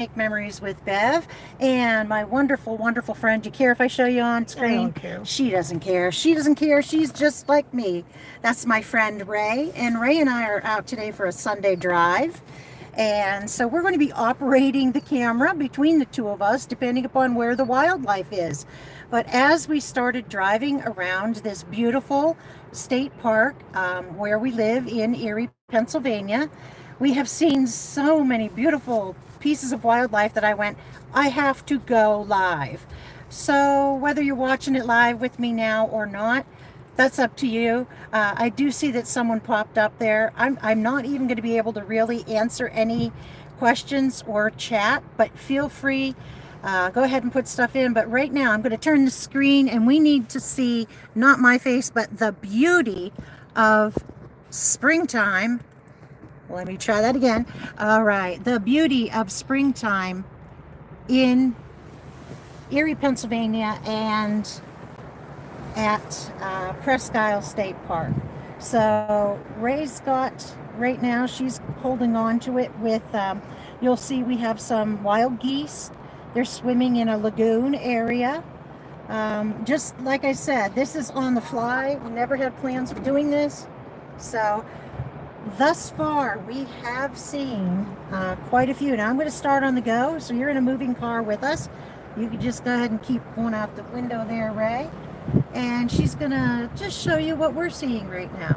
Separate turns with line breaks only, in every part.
Make Memories with Bev and my wonderful, wonderful friend. Do you care if I show you on screen?
I don't care.
She doesn't care. She doesn't care. She's just like me. That's my friend Ray. And Ray and I are out today for a Sunday drive. And so we're going to be operating the camera between the two of us, depending upon where the wildlife is. But as we started driving around this beautiful state park where we live in Erie, Pennsylvania, we have seen so many beautiful pieces of wildlife that I went, I have to go live. So whether you're watching it live with me now or not, that's up to you. I do see that someone popped up there. I'm not even going to be able to really answer any questions or chat, but feel free. Go ahead and put stuff in. But right now I'm going to turn the screen and we need to see not my face, but the beauty of springtime. Let me try that again. All right, the beauty of springtime in Erie, Pennsylvania, and at Presque Isle State Park. So Ray's got, right now, she's holding on to it with, you'll see we have some wild geese. They're swimming in a lagoon area. Just like I said, this is on the fly. We never had plans for doing this. So thus far, we have seen quite a few. Now, I'm going to start on the go, so you're in a moving car with us. You can just go ahead and keep going out the window there, Ray. And she's going to just show you what we're seeing right now.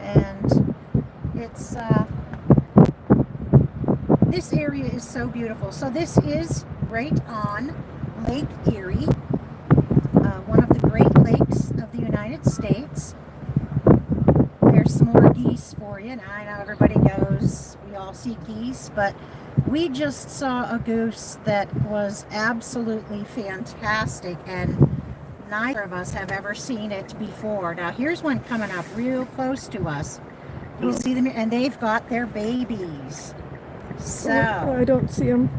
And it's, this area is so beautiful. So this is right on Lake Erie, one of the Great Lakes of the United States. There's some more geese for you. Now I know everybody goes, we all see geese, but we just saw a goose that was absolutely fantastic, and neither of us have ever seen it before. Now here's one coming up real close to us. You see them, and they've got their babies. So
I don't see them.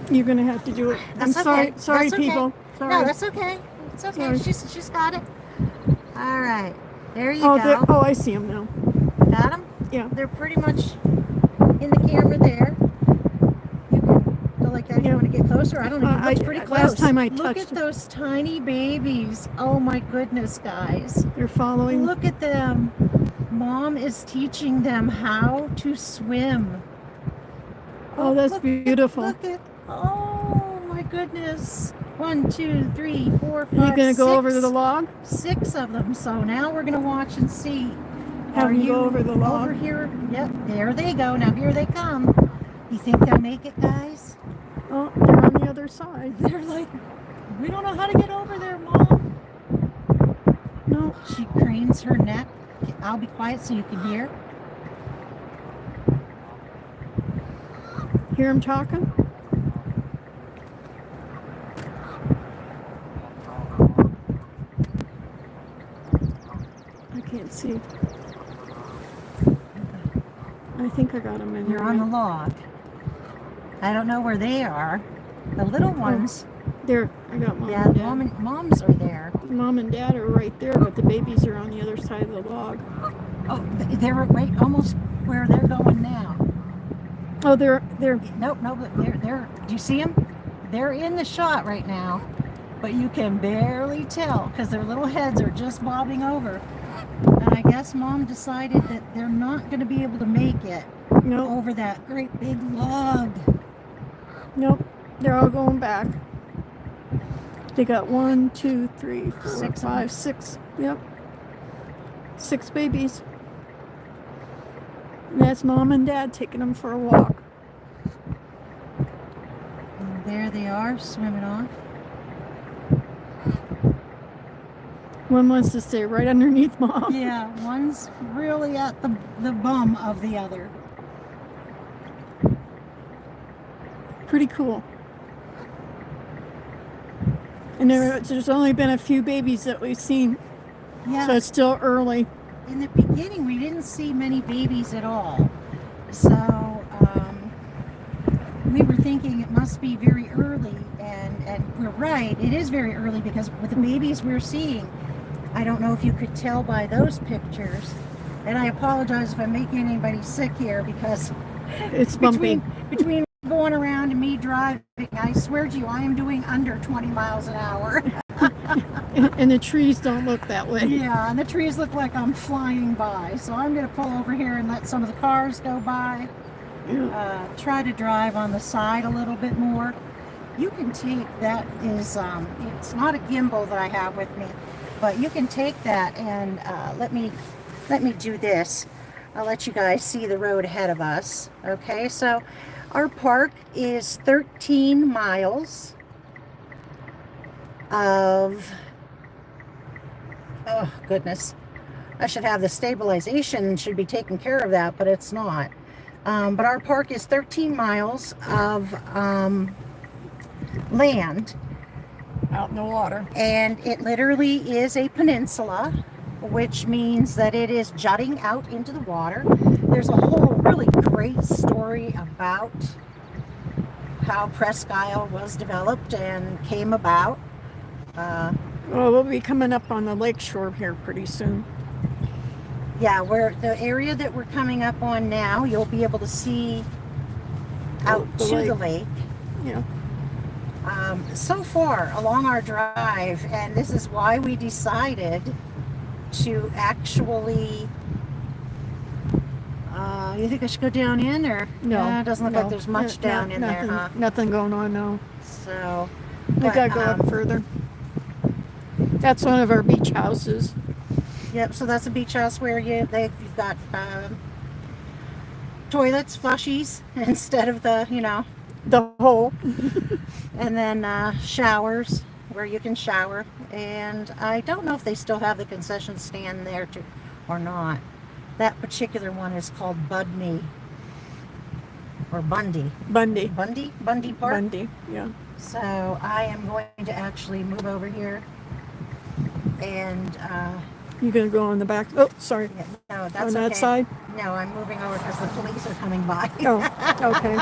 You're gonna have to do it. I'm sorry,
okay.
sorry,
That's okay.
people. Sorry.
No, that's okay. It's okay.
Sorry.
She's got it. All right. There you
Oh,
go.
oh, I see them now.
Got them?
Yeah.
They're pretty much in the camera there. You can go like that if you want to get closer. I don't know. It looks pretty close.
Last time I
Look
touched
at those tiny babies. Oh my goodness, guys.
They're following.
Look at them. Mom is teaching them how to swim.
Oh, that's
look,
beautiful.
Look at, oh my goodness. 1, 2, 3, 4, 5,
Are you going to go
6.
over to the log?
6 of them. So now we're going to watch and see.
Have them go over the log?
Over here? Yep, there they go. Now here they come. You think they'll make it, guys?
Oh, they're on the other side.
They're like, we don't know how to get over there, Mom.
No.
She cranes her neck. I'll be quiet so you can hear.
Hear them talking? I can't see. I think I got them in
They're
here.
on the log. I don't know where they are. The little ones.
There, I got mom.
Yeah,
and dad.
moms are there.
Mom and dad are right there, but the babies are on the other side of the log.
Oh, they're right almost where they're going now.
Oh, they're.
Nope, they're. Do you see them? They're in the shot right now, but you can barely tell because their little heads are just bobbing over. And I guess Mom decided that they're not going to be able to make it over that great big log.
Nope, they're all going back. They got 1, 2, 3, 4,
6
5, 6. Yep, 6 babies. And that's Mom and Dad taking them for a walk.
And there they are, swimming off.
One wants to stay right underneath Mom.
Yeah, one's really at the bum of the other.
Pretty cool. And there's only been a few babies that we've seen.
Yeah.
So it's still early.
In the beginning, we didn't see many babies at all. So we were thinking it must be very early. And we're right. It is very early because with the babies we're seeing, I don't know if you could tell by those pictures. And I apologize if I'm making anybody sick here because
It's bumpy.
between going around and me driving, I swear to you, I am doing under 20 miles an hour.
And the trees don't look that way.
Yeah, and the trees look like I'm flying by. So I'm going to pull over here and let some of the cars go by. Try to drive on the side a little bit more. You can take that is, it's not a gimbal that I have with me, but you can take that and let me do this. I'll let you guys see the road ahead of us. Okay, so our park is 13 miles of, oh goodness, I should have the stabilization, should be taking care of that, but it's not. But our park is 13 miles of land
Out in the water.
and it literally is a peninsula, which means that it is jutting out into the water. There's a whole really great story about how Presque Isle was developed and came about.
Well, we'll be coming up on the lake shore here pretty soon.
Yeah, where the area that we're coming up on now, you'll be able to see out
The
to
lake.
the lake.
Yeah.
So far along our drive, and this is why we decided to actually, you think I should go down in, or
No.
it doesn't look
no.
like there's much down in
nothing,
there, huh?
Nothing going on now.
So,
We
but,
gotta go up further. That's one of our beach houses.
Yep, so that's a beach house where you've got toilets, flushies, instead of the,
The hole.
and then showers where you can shower. And I don't know if they still have the concession stand there too, or not. That particular one is called Bundy or Bundy.
Bundy.
Bundy Park.
Bundy, yeah.
So I am going to actually move over here and
You gonna go on the back? Oh, sorry.
yeah, no, that's
On
okay.
that side?
No, I'm moving over because the police are coming by.
Oh, okay.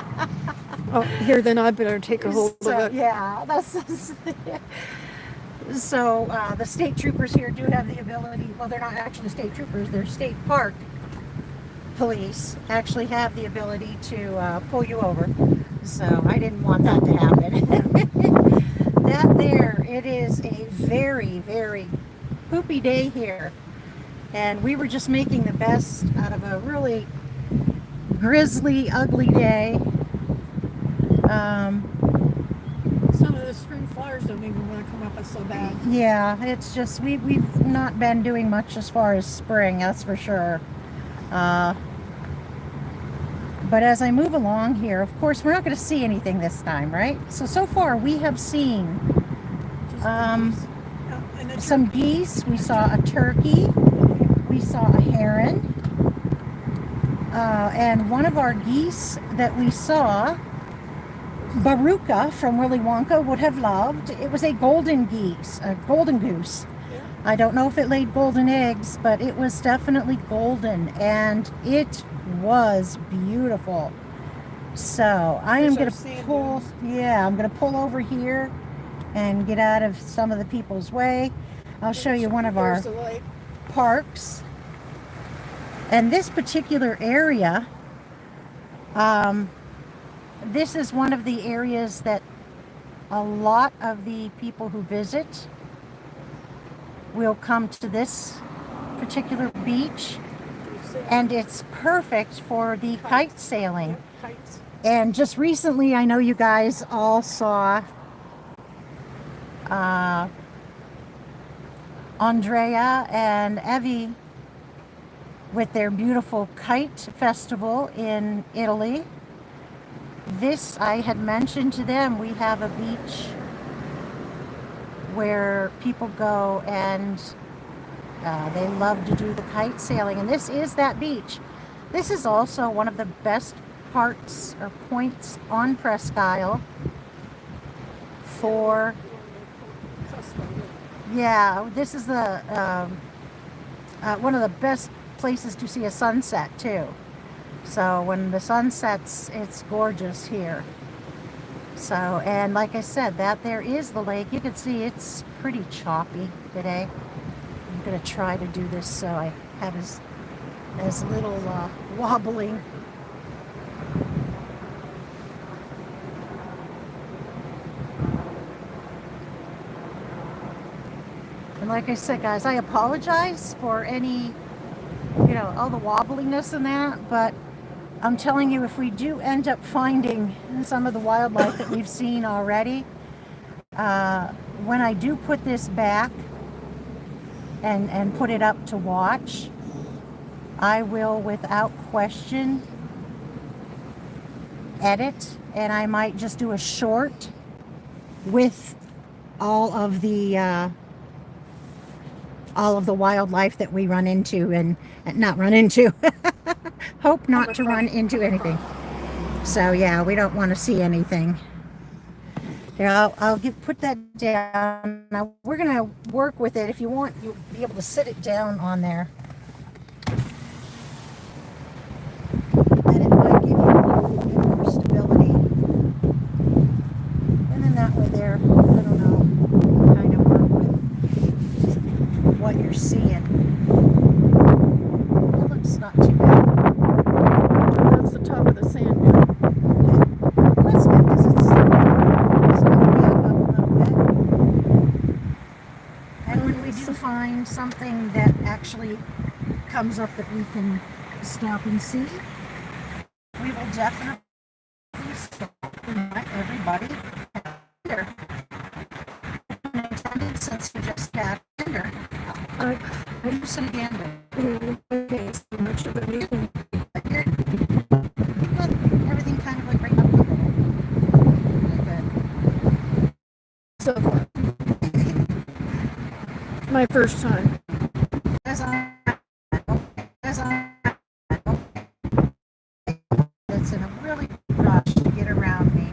Oh, here, then I better take a hold
So,
of it.
yeah, so the state troopers here do have the ability, well, they're not actually state troopers, they're state park police, actually have the ability to pull you over. So I didn't want that to happen. That there, it is a very, very poopy day here. And we were just making the best out of a really grisly, ugly day.
Some of the spring flowers don't even want to come up. It's so bad.
Yeah, it's just we've not been doing much as far as spring, that's for sure. But as I move along here, of course, we're not going to see anything this time, right? So far we have seen
Just the geese. Oh, and the
some geese. We saw a turkey. We saw a heron. And one of our geese that we saw, Baruka from Willy Wonka would have loved. It was a golden geese, a golden goose. I don't know if it laid golden eggs, but it was definitely golden, and it was beautiful. So I am going to pull, I'm going to pull over here and get out of some of the people's way. I'll show you one of our
There's the lake.
parks. And this particular area, this is one of the areas that a lot of the people who visit will come to this particular beach, and it's perfect for the kite sailing.
Kites.
And just recently, I know you guys all saw Andrea and Evie with their beautiful kite festival in Italy. This, I had mentioned to them, we have a beach where people go and they love to do the kite sailing, and this is that beach. This is also one of the best parts or points on Presque Isle for, yeah, this is the one of the best places to see a sunset too. So when the sun sets, it's gorgeous here. So, and like I said, that there is the lake. You can see it's pretty choppy today. I'm going to try to do this so I have as little wobbling And like I said, guys, I apologize for any, all the wobbliness and that, but I'm telling you, if we do end up finding some of the wildlife that we've seen already, when I do put this back and put it up to watch, I will, without question, edit, and I might just do a short with all of the wildlife that we run into and not run into. Hope not to run into anything. So yeah, we don't want to see anything. Here, I'll put that down. Now we're gonna work with it. If you want, you'll be able to sit it down on there. And it might give you a little bit more stability. And then that way there, I don't know, kind of work with what you're seeing. It looks not too bad.
That's the top of the sand dune.
Okay. That's good because it's going to be up a little bit. And when we do find something that actually comes up that we can stop and see, we will definitely stop and let everybody here. Unintended, since we just got here. You said gander.
Okay, so much of anything.
Everything kind of like right up the middle. Really good.
So far. My first time.
As it's in a really rush to get around me.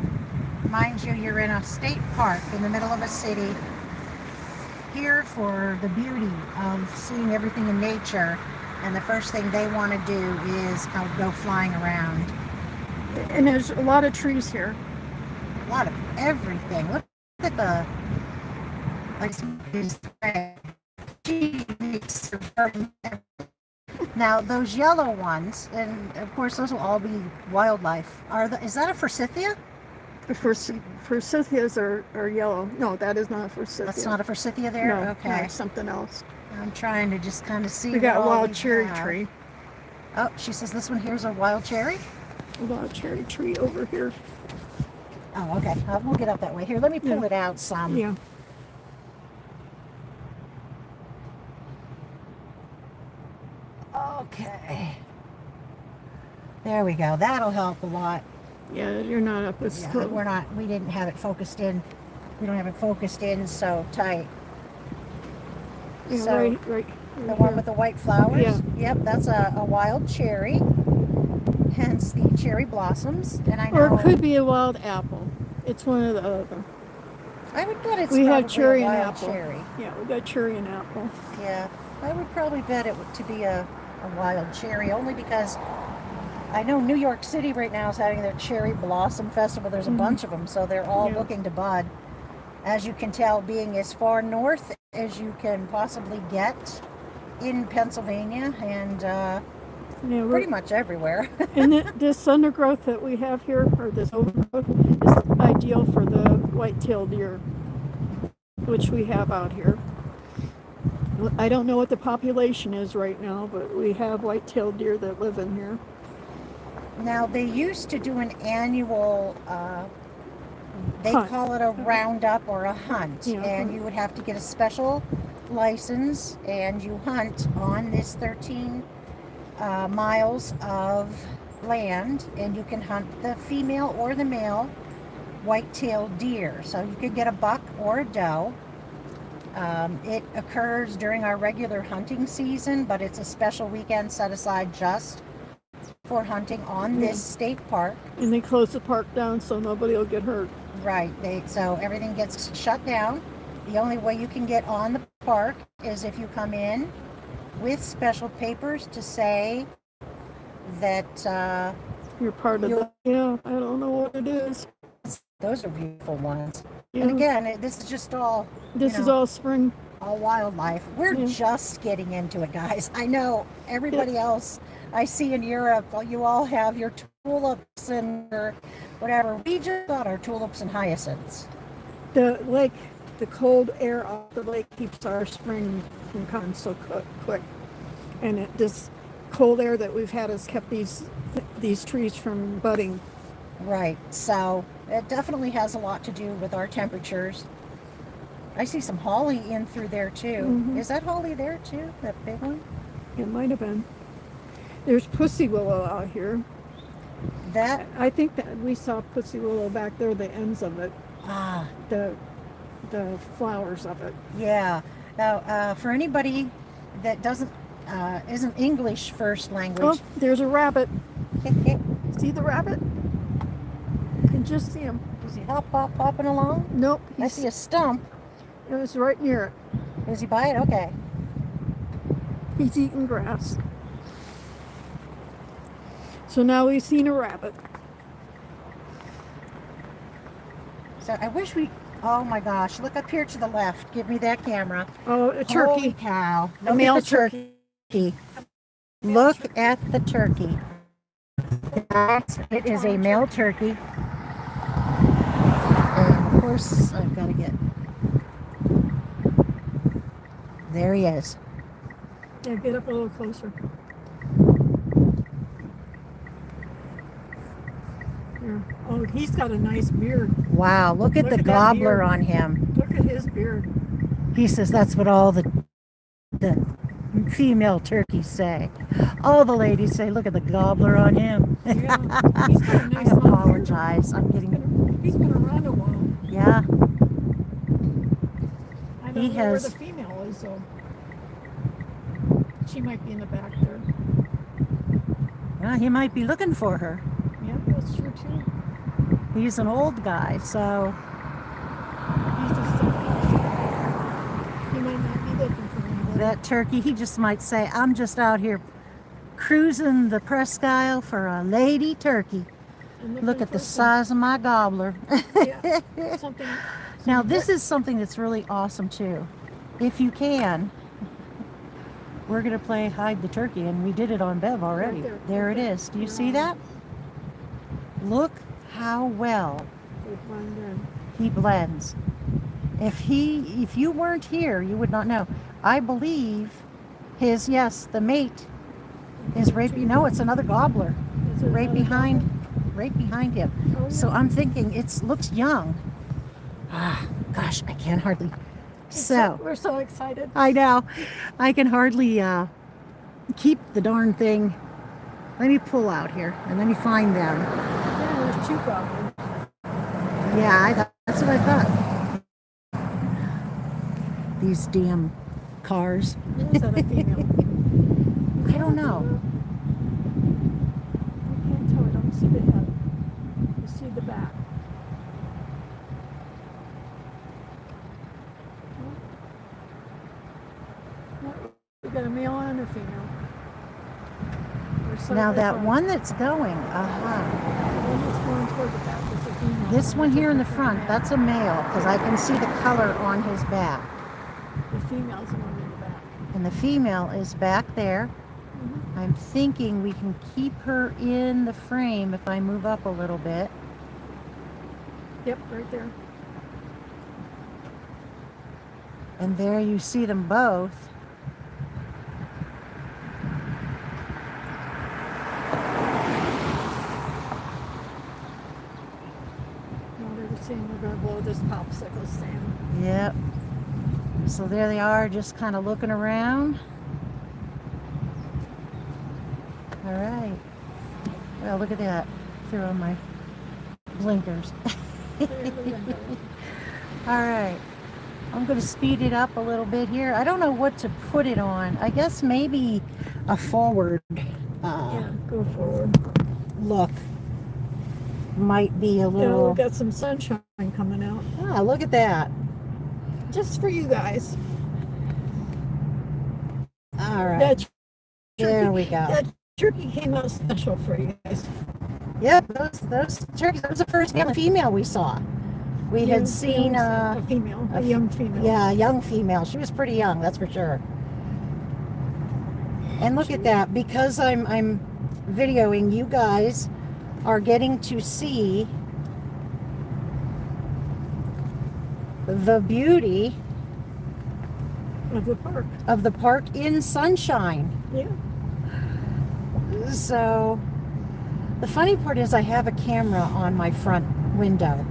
Mind you, you're in a state park in the middle of a city, here for the beauty of seeing everything in nature, and the first thing they want to do is kind of go flying around.
And there's a lot of trees here.
A lot of everything. Look at the, like, now those yellow ones, and of course those will all be wildlife. Is that a forsythia?
The forsythias are yellow. No, that is not a forsythia.
That's not a forsythia there?
No,
Okay.
no, it's something else.
I'm trying to just kind of see.
We got a
what all
wild
we
cherry
have.
tree.
Oh, she says this one here's a wild cherry?
A wild cherry tree over here.
Oh, okay. We'll get up that way. Here, let me pull it out some.
Yeah.
Okay. There we go. That'll help a lot.
Yeah, you're not up as close.
We didn't have it focused in. We don't have it focused in so tight.
Yeah,
So,
right
the one with the white flowers?
Yeah.
Yep, that's a wild cherry. Hence the cherry blossoms. And I know.
Or it could be a wild apple. It's one of the other.
I would bet it's
We
probably
have cherry
a
and
wild
apple.
cherry.
Yeah, we got cherry and apple.
Yeah, I would probably bet it to be a wild cherry, only because I know New York City right now is having their cherry blossom festival. There's a bunch of them, so they're all looking to bud. As you can tell, being as far north as you can possibly get in Pennsylvania and pretty much everywhere.
And this undergrowth that we have here, or this overgrowth, is ideal for the white-tailed deer, which we have out here. I don't know what the population is right now, but we have white-tailed deer that live in here.
Now, they used to do an annual, they
Hunt.
call it a roundup or a hunt, and you would have to get a special license, and you hunt on this 13 miles of land, and you can hunt the female or the male white-tailed deer. So you could get a buck or a doe. It occurs during our regular hunting season, but it's a special weekend set aside just for hunting on this state park.
And they close the park down so nobody will get hurt.
Right. So everything gets shut down. The only way you can get on the park is if you come in with special papers to say that
you're part of the... Yeah, I don't know what it is.
Those are beautiful ones.
Yeah.
And again, this is just all...
This is all spring.
All wildlife. We're just getting into it, guys. I know everybody else I see in Europe, you all have your tulips and your whatever. We just got our tulips and hyacinths.
The lake the cold air off the lake keeps our spring from coming so quick. And this cold air that we've had has kept these trees from budding.
Right. So it definitely has a lot to do with our temperatures. I see some holly in through there too.
Mhm.
Is that holly there too? That big one?
It might have been. There's pussy willow out here.
That
I think that we saw pussy willow back there, the ends of it, the flowers of it.
yeah. Now, for anybody that doesn't isn't English first
Oh,
language,
there's a rabbit. See the rabbit? You can just see him.
is he hopping along?
Nope.
I see a stump.
It was right near it.
Is he by it? Okay.
He's eating grass. So now we've seen a rabbit.
So I wish we. Oh my gosh! Look up here to the left. Give me that camera.
Oh, a turkey.
Holy cow!
A
Look
male
at the turkey. Look at the turkey. It is a male turkey. And of course, I've got to get. There he is.
Yeah, get up a little closer. Here. Oh, he's got a nice beard.
Wow! Look at
Look
the
at that
gobbler
beard.
on him.
Look at his beard.
He says that's what all the female turkeys say. All the ladies say, "Look at the gobbler on him."
Yeah, he's got a
I
nice long beard.
apologize. I'm getting.
He's been around a while.
Yeah.
I don't
He
know
has-
where the female is, though. She might be in the back there.
Well, he might be looking for her.
Yeah, that's true too.
He's an old guy, so
He's just he might not be looking for anybody.
that turkey, he just might say, "I'm just out here cruising the Presque Isle for a lady turkey.
And
Look
looking
at the
for
size of my gobbler."
Yeah, something.
Now, this is something that's really awesome too. If you can, we're going to play hide the turkey, and we did it on Bev already.
Right there.
There it is. Do you see that? Look how well
They blend in.
he blends. If you weren't here, you would not know. I believe the mate is right. No, it's another gobbler
Is it
right
another
behind him.
Oh, yeah.
So I'm thinking it looks young. Gosh, I can't hardly.
We're so excited.
I know, I can hardly keep the darn thing. Let me pull out here and let me find them.
Yeah, there's two gobblers.
Yeah, that's what I thought. These damn cars.
Is that a female?
I don't know.
I can't tell. I don't see the head. I see the back. We got a male and a female.
Now that one that's going,
The one that's going toward the back is a female.
this one here in the front, that's a male because I can see the color on his back.
The female's the one in the back.
And the female is back there.
Mm-hmm.
I'm thinking we can keep her in the frame if I move up a little bit.
Yep, right there.
And there you see them both.
Now they're saying we're going to blow this popsicle stand.
Yep. So there they are, just kind of looking around. All right. Well, look at that. Threw on my blinkers. All right. I'm going to speed it up a little bit here. I don't know what to put it on. I guess maybe a forward
Yeah, go forward.
look might be a
Yeah,
little.
we've got some sunshine coming out.
Ah, look at that.
Just for you guys.
All right.
That
There we go.
That turkey came out special for you guys.
Yep, those turkeys. That was the first male and female we saw. We had seen
a female, a young female.
yeah, a young female. She was pretty young, that's for sure. And look at that, because I'm videoing, you guys are getting to see the beauty
of the park.
of the park in sunshine.
Yeah.
So the funny part is I have a camera on my front window,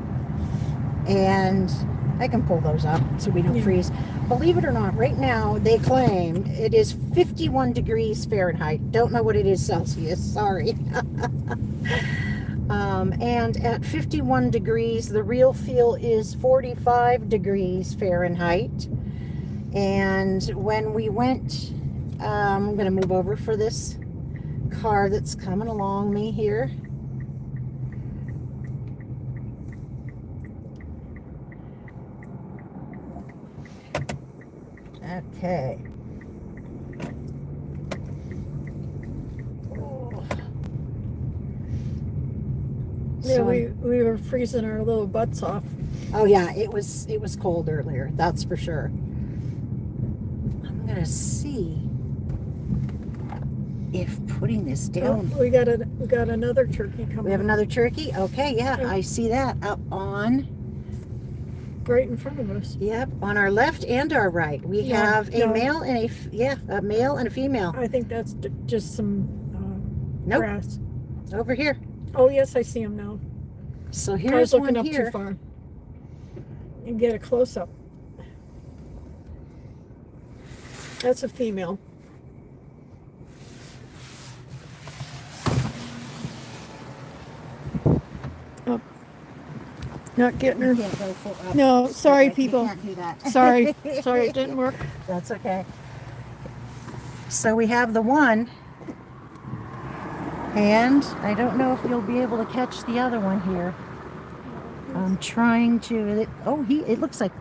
and I can pull those up so we don't
Yeah.
freeze. Believe it or not, right now they claim it is 51 degrees Fahrenheit. Don't know what it is Celsius, sorry. And at 51 degrees, the real feel is 45 degrees Fahrenheit. And when we went, I'm going to move over for this car that's coming along me here. Okay. Oh.
Yeah,
So
we were freezing our little butts off.
oh yeah, it was cold earlier, that's for sure. I'm gonna see if putting this down.
Oh, we got another turkey coming.
We have
up
another turkey. Okay, yeah,
Yeah.
I see that up on.
right in front of us.
Yep, on our left and our right, we
Yeah,
have a
no.
male and a male and a female.
I think that's just some
Nope,
grass.
over here.
Oh yes, I see him now.
So
I was
here's
looking
one
up
here.
too far. And get a close up. That's a female. Oh, not getting her.
You can't go full up.
No, sorry,
You
people.
can't do that.
Sorry, it didn't work.
That's okay. So we have the one, and I don't know if you'll be able to catch the other one here. I'm trying to. It looks like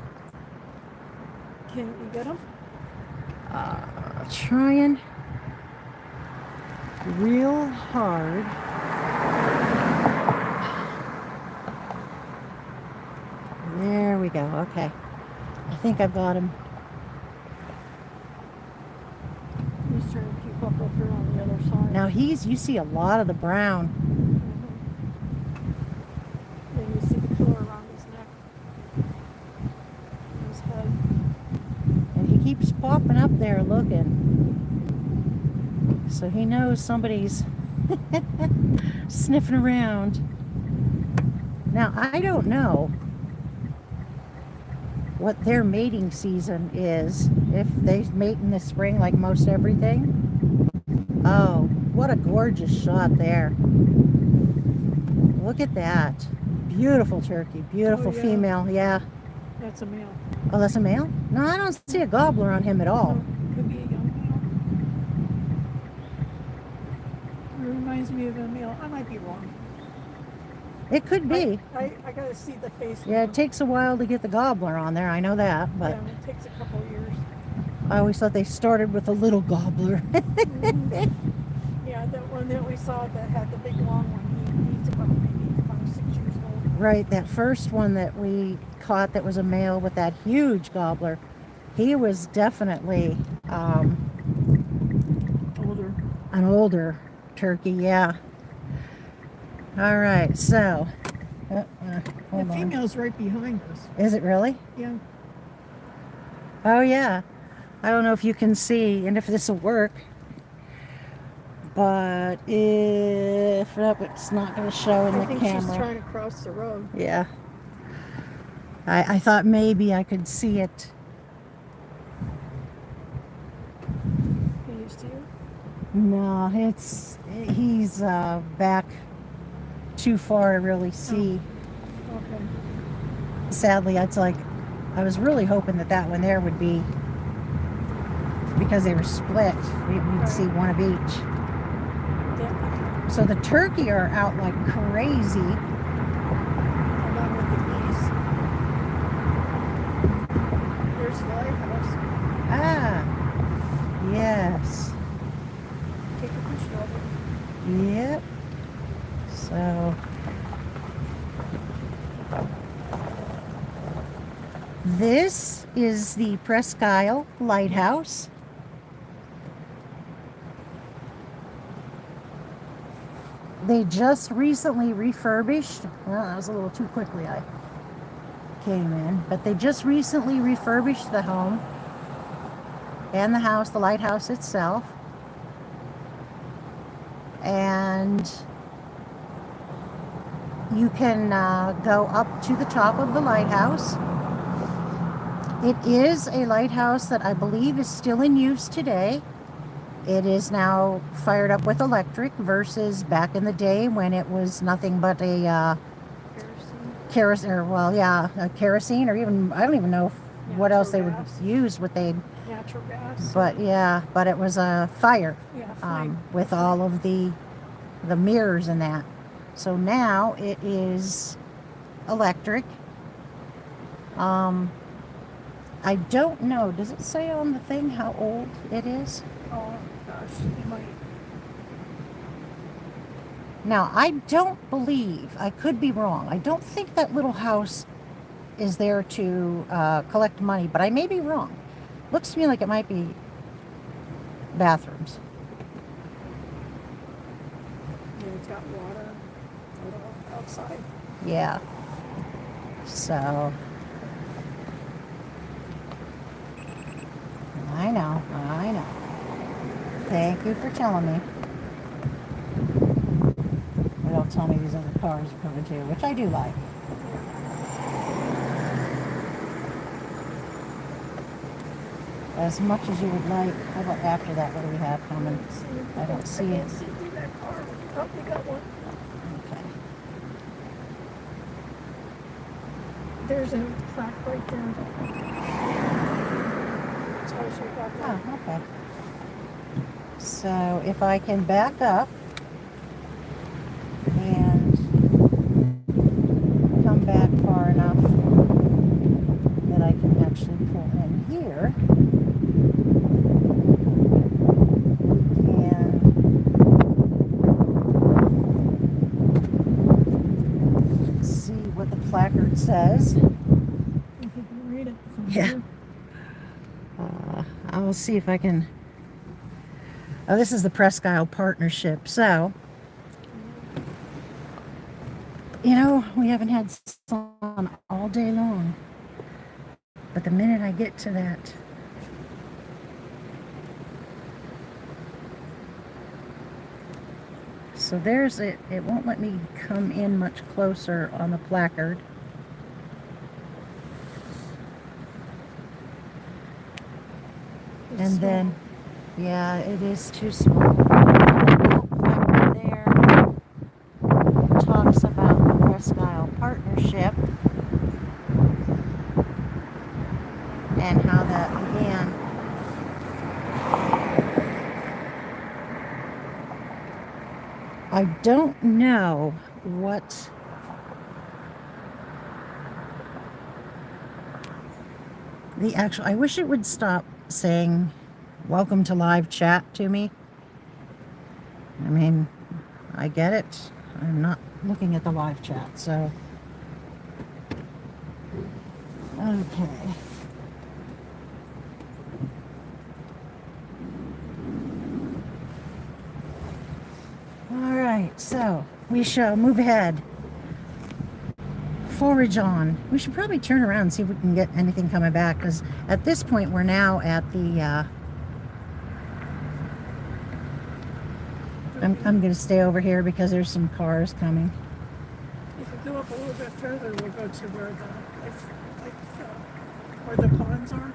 Can you get him?
trying real hard. There we go. Okay, I think I've got him.
He's trying to keep up with her on the other side.
Now you see a lot of the brown.
And you see the color around his neck. And his head.
And he keeps popping up there looking. So he knows somebody's sniffing around. Now, I don't know what their mating season is. If they mate in the spring like most everything. Oh, what a gorgeous shot there. Look at that. Beautiful turkey. Beautiful
Oh, yeah.
female. Yeah.
That's a male.
Oh, that's a male? No, I don't see a gobbler on him at all.
Oh, could be a young male. It reminds me of a male. I might be wrong.
It could be.
I gotta see the face.
Yeah, it takes a while to get the gobbler on there. I know that, but
Yeah, it takes a couple years.
I always thought they started with a little gobbler.
Yeah, that one that we saw that had the big long one. He's about maybe 5 or 6 years old.
Right, that first one that we caught that was a male with that huge gobbler, he was definitely
Older.
an older turkey, yeah. All right, so,
The
hold on.
female's right behind us.
Is it really?
Yeah.
Oh, yeah. I don't know if you can see and if this will work, but if nope, it's not going to show in
I
the
think she's
camera.
trying to cross the road.
Yeah. I thought maybe I could see it.
Can you see her?
No, he's back too far to really see.
Okay.
Sadly, I was really hoping that one there would be, because they were split, we'd see one of each.
Yeah.
So the turkey are out like crazy.
Along with the geese. There's the lighthouse.
Ah, yes.
Take a picture of it.
Yep. So this is the Presque Isle Lighthouse. They just recently refurbished. Well, that was a little too quickly. I came in, but they just recently refurbished the home and the house, the lighthouse itself. And you can go up to the top of the lighthouse. It is a lighthouse that I believe is still in use today. It is now fired up with electric versus back in the day when it was nothing but a kerosene, a kerosene, or even, I don't even know what else they would use, what they'd,
natural gas.
But it was a fire,
flame.
with all of the mirrors and that. So now it is electric. I don't know, does it say on the thing how old it is?
Oh gosh, it might.
Now, I don't believe, I could be wrong, I don't think that little house is there to collect money, but I may be wrong. Looks to me like it might be bathrooms.
Yeah, it's got water outside.
Yeah. So, I know. Thank you for telling me. But don't tell me these other cars are coming too, which I do like. As much as you would like. How about after that? What do we have coming? I don't see it.
Can't see through that car. Oh, we got one.
Okay.
There's a plaque right there. Tells you about that.
Oh, okay. So if I can back up and come back far enough that I can actually pull in here, and see what the placard says.
If you can read it. from
Yeah.
here.
I'll see if I can. Oh, this is the Presque Isle Partnership. So, you know, we haven't had sun all day long. But the minute I get to that, so there's it. It won't let me come in much closer on the placard.
It's
And
small.
then, yeah, it is too small. That placard there talks about the Presque Isle Partnership and how that began. I don't know what the actual, I wish it would stop saying welcome to live chat to me. I mean, I get it. I'm not looking at the live chat, so. Okay. All right, so we shall move ahead. Forage on. We should probably turn around and see if we can get anything coming back, because at this point we're now at the I'm going to stay over here because there's some cars coming.
If you go up a little bit further, we'll go to where where the ponds are.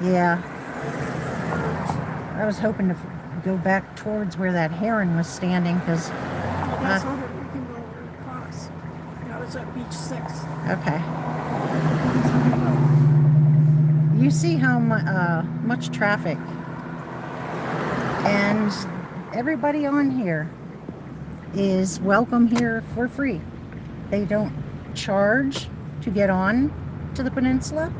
Yeah. I was hoping to go back towards where that heron was standing, because
Well, that's over. We can go across. That was at Beach 6.
okay. You see how much traffic, and everybody on here is welcome here for free. They don't charge to get on to the peninsula.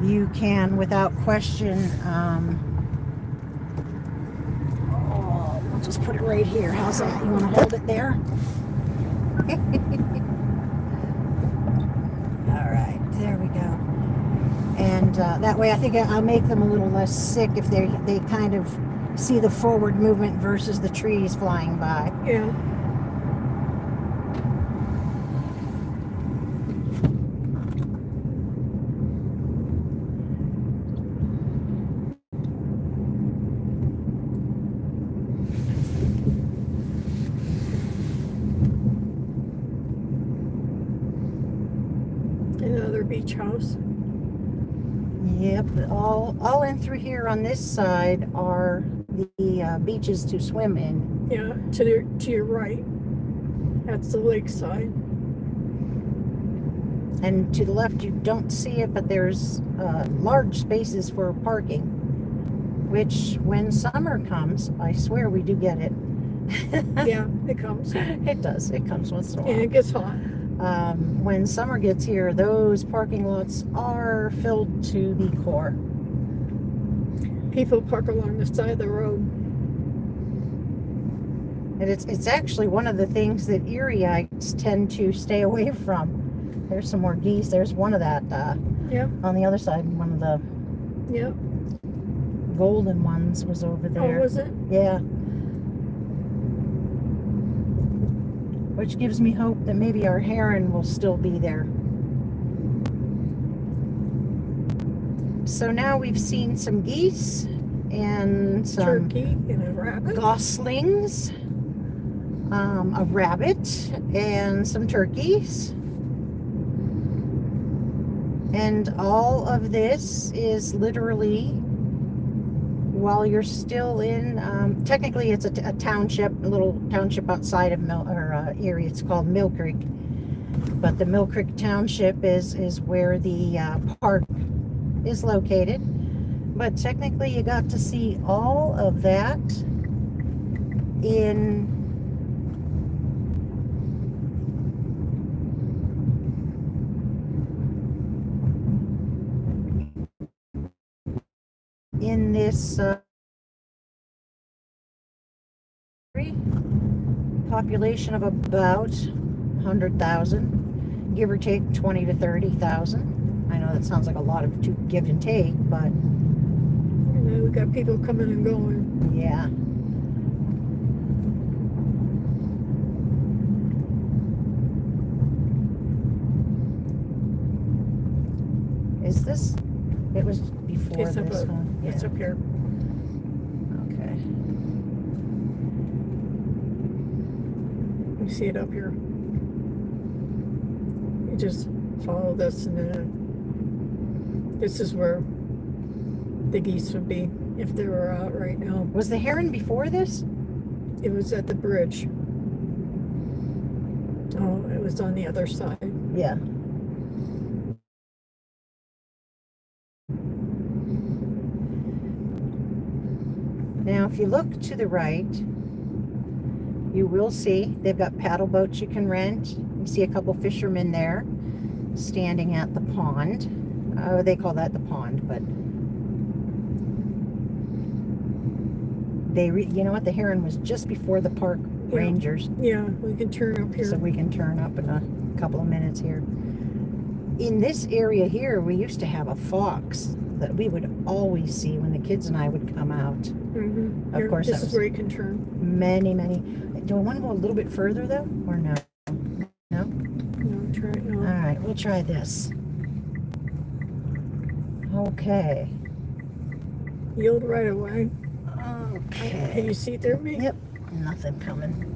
You can, without question, we'll just put it right here. How's that? You want to hold it there? All right, there we go. And that way I think I'll make them a little less sick if they kind of see the forward movement versus the trees flying by.
Yeah. beach house.
Yep, all in through here on this side are the beaches to swim in.
Yeah, to your right. That's the lakeside.
And to the left, you don't see it, but there's large spaces for parking, which when summer comes, I swear we do get it.
Yeah, it comes.
It does. It comes once in a while.
And it gets hot.
When summer gets here, those parking lots are filled to the core.
People park along the side of the road.
And it's actually one of the things that Erieites tend to stay away from. There's some more geese. There's one of that
Yep.
on the other side. One of the
Yep.
golden ones was over there.
Oh, was it?
Yeah. Which gives me hope that maybe our heron will still be there. So now we've seen some geese and some
Turkey and a rabbit.
goslings, a rabbit, and some turkeys. And all of this is literally while you're still in, technically it's a township, a little township outside of Erie. It's called Mill Creek. But the Mill Creek Township is where the park is located. But technically you got to see all of that in this population of about 100,000, give or take 20 to 30,000. I know that sounds like a lot of give and take, but
We've got people coming and going.
yeah. Is this? It was before
It's
this,
up,
huh?
it's
Yeah.
up here.
Okay.
You see it up here. You just follow this, and then this is where the geese would be if they were out right now.
Was the heron before this?
It was at the bridge. Oh, it was on the other side.
Yeah. Now, if you look to the right, you will see they've got paddle boats you can rent. You see a couple fishermen there standing at the pond. They call that the pond, but you know what? The heron was just before the park rangers.
Yeah, we can turn up here.
So we can turn up in a couple of minutes here. In this area here, we used to have a fox that we would always see when the kids and I would come out.
Mm-hmm.
Of course,
this
that
is
was
where you can turn.
many. Do I want to go a little bit further though, or no? No?
No, try it now.
All right, we'll try this. Okay.
Yield right away.
Okay.
Can you see it there, mate?
Yep. Nothing coming.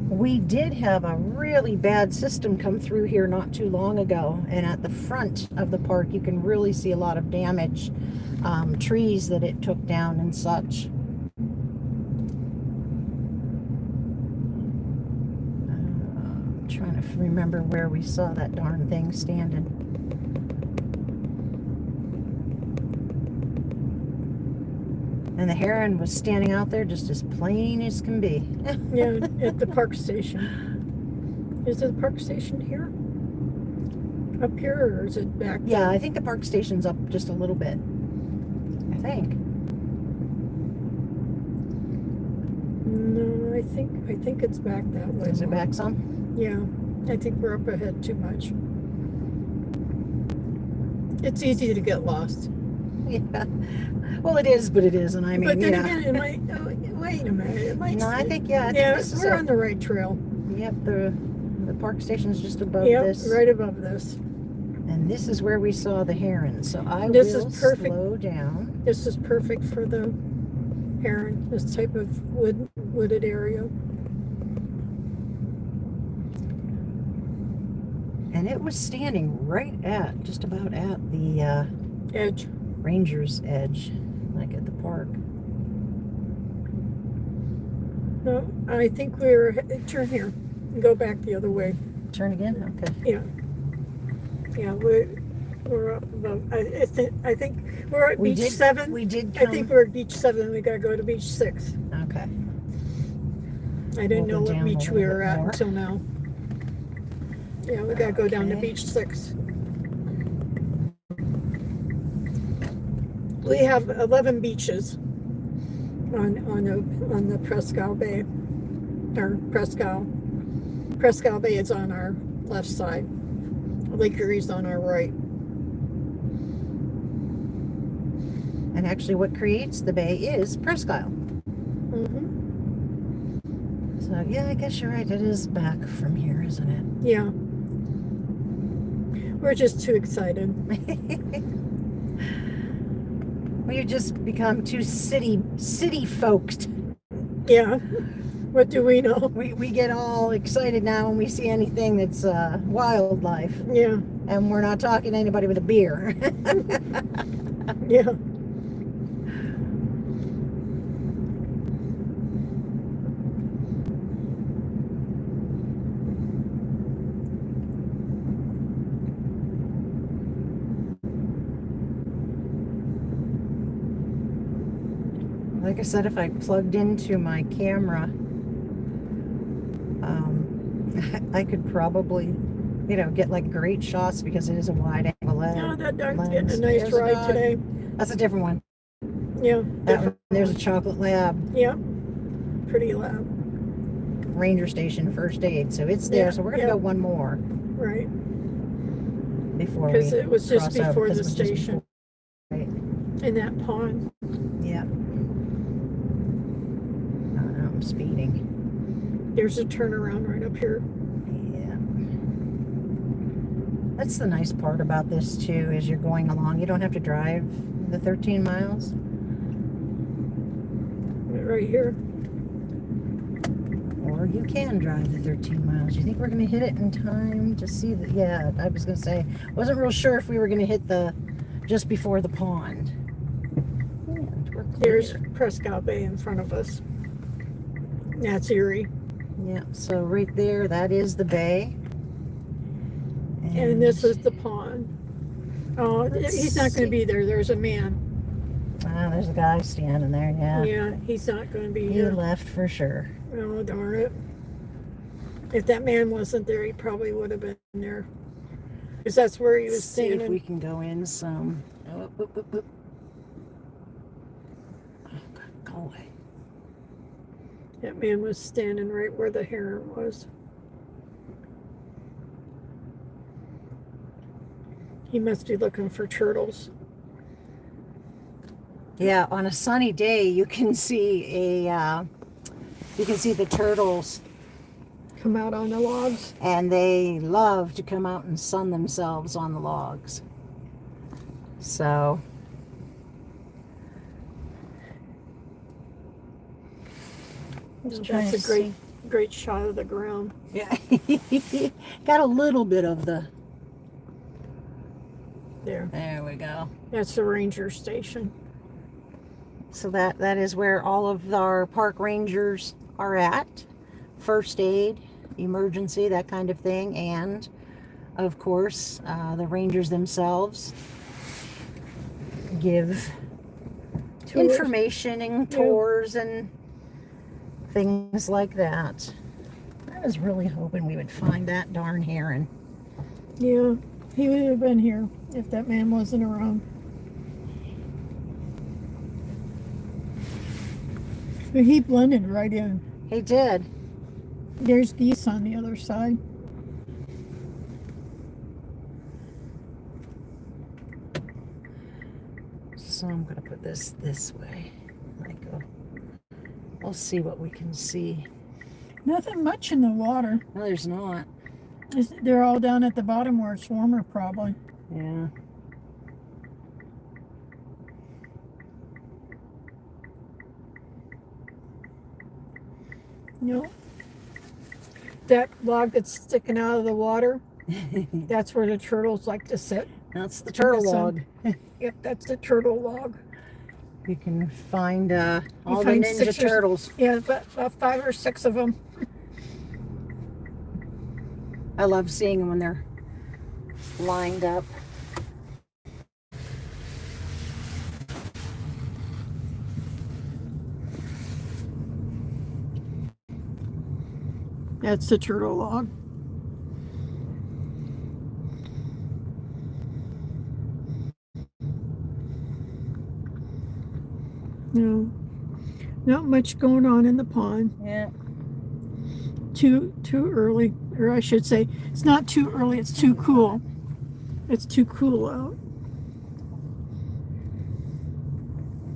We did have a really bad system come through here not too long ago, and at the front of the park you can really see a lot of damage, trees that it took down and such. I'm trying to remember where we saw that darn thing standing. And the heron was standing out there just as plain as can be.
Yeah, at the park station. Is the park station here? Up here, or is it back there?
Yeah, I think the park station's up just a little bit. I think.
No, I think it's back that way.
Is it back some?
Yeah, I think we're up ahead too much. It's easy to get lost.
Yeah. Well, it is, but it isn't. I mean,
But then
yeah.
again, it might. Oh, wait a minute. It might.
No, I think, yeah. I think
Yeah,
this is
we're on the right trail.
Yep, the park station's just above
Yep,
this.
right above this.
And this is where we saw the heron. So I
This
will
is perfect.
slow down.
This is perfect for the heron. This type of wooded area.
And it was standing right at, just about at the
Edge.
ranger's edge, like at the park.
No, I think we're, turn here and go back the other way.
Turn again? Okay.
Yeah. Yeah, we're up above. I think we're at beach 7.
We did
I
come.
think we're at beach 7. We gotta go to beach 6.
Okay.
I didn't
We'll
know
go
what
down a
beach we
little
were
bit
at
more.
until now. Yeah, we gotta go down to
Okay.
beach 6. We have 11 beaches on the Presque Isle Bay, or Presque Isle. Presque Isle Bay is on our left side. Lake Erie is on our right.
And actually, what creates the bay is Presque Isle.
Mm-hmm.
So yeah, I guess you're right. It is back from here, isn't it?
Yeah. We're just too excited.
We've just become too city folked.
Yeah. What do we know?
We get all excited now when we see anything that's wildlife,
Yeah.
and we're not talking to anybody with a beer.
Yeah.
Like I said, if I plugged into my camera, I could probably, get like great shots because it is a wide angle lens.
Oh, that dog's getting a nice
There's a
ride
dog.
today.
That's a different one.
Yeah.
That one, there's a chocolate lab,
Yeah. Pretty loud.
ranger station, first aid. So it's there.
Yeah,
So we're gonna
yeah.
go one more
Right.
before we
Because it was just
cross over,
before
'cause
the
it was just
station.
before- right.
In that pond.
Yeah. Oh, no, I'm speeding.
There's a turnaround right up here.
Yeah. That's the nice part about this too, is you're going along. You don't have to drive the 13 miles.
Right here.
Or you can drive the 13 miles. You think we're going to hit it in time to see the... Yeah, I was going to say, wasn't real sure if we were going to hit the... just before the pond. And we're clear.
There's Presque Isle Bay in front of us. That's Erie.
Yeah, so right there, that is the bay.
And this is the pond. Oh,
Let's
he's not going
see.
to be there. There's a man.
Ah, there's a guy standing there, yeah.
Yeah, he's not going to be
He
here.
left for sure.
Oh, darn it. If that man wasn't there, he probably would have been there. Because that's where he was
Let's see if
standing.
we can go in some... Oh, whoop, whoop, whoop. Oh, God, go away.
That man was standing right where the heron was. He must be looking for turtles.
Yeah, on a sunny day, you can see the turtles,
Come out on the logs.
and they love to come out and sun themselves on the logs. So, just trying
That's
to
a great shot of the ground.
yeah, got a little bit of the.
There.
There we go.
That's the ranger station.
So that is where all of our park rangers are at. First aid, emergency, that kind of thing. And, of course, the rangers themselves give
Tours.
information and tours and things like that. I was really hoping we would find that darn heron.
Yeah, he would have been here if that man wasn't around. But he blended right in.
He did.
There's geese on the other side.
So I'm going to put this way. We'll see what we can see.
Nothing much in the water.
No, there's not.
They're all down at the bottom where it's warmer, probably.
Yeah.
No. That log that's sticking out of the water, That's where the turtles like to sit.
That's the turtle log.
Yep, that's the turtle log.
You can find
You
all the
find
Ninja Turtles.
Yeah, but 5 or 6 of them.
I love seeing them when they're lined up.
That's the turtle log. No, not much going on in the pond.
Yeah.
Too early, or I should say, it's not too early. It's too cool. It's too cool out.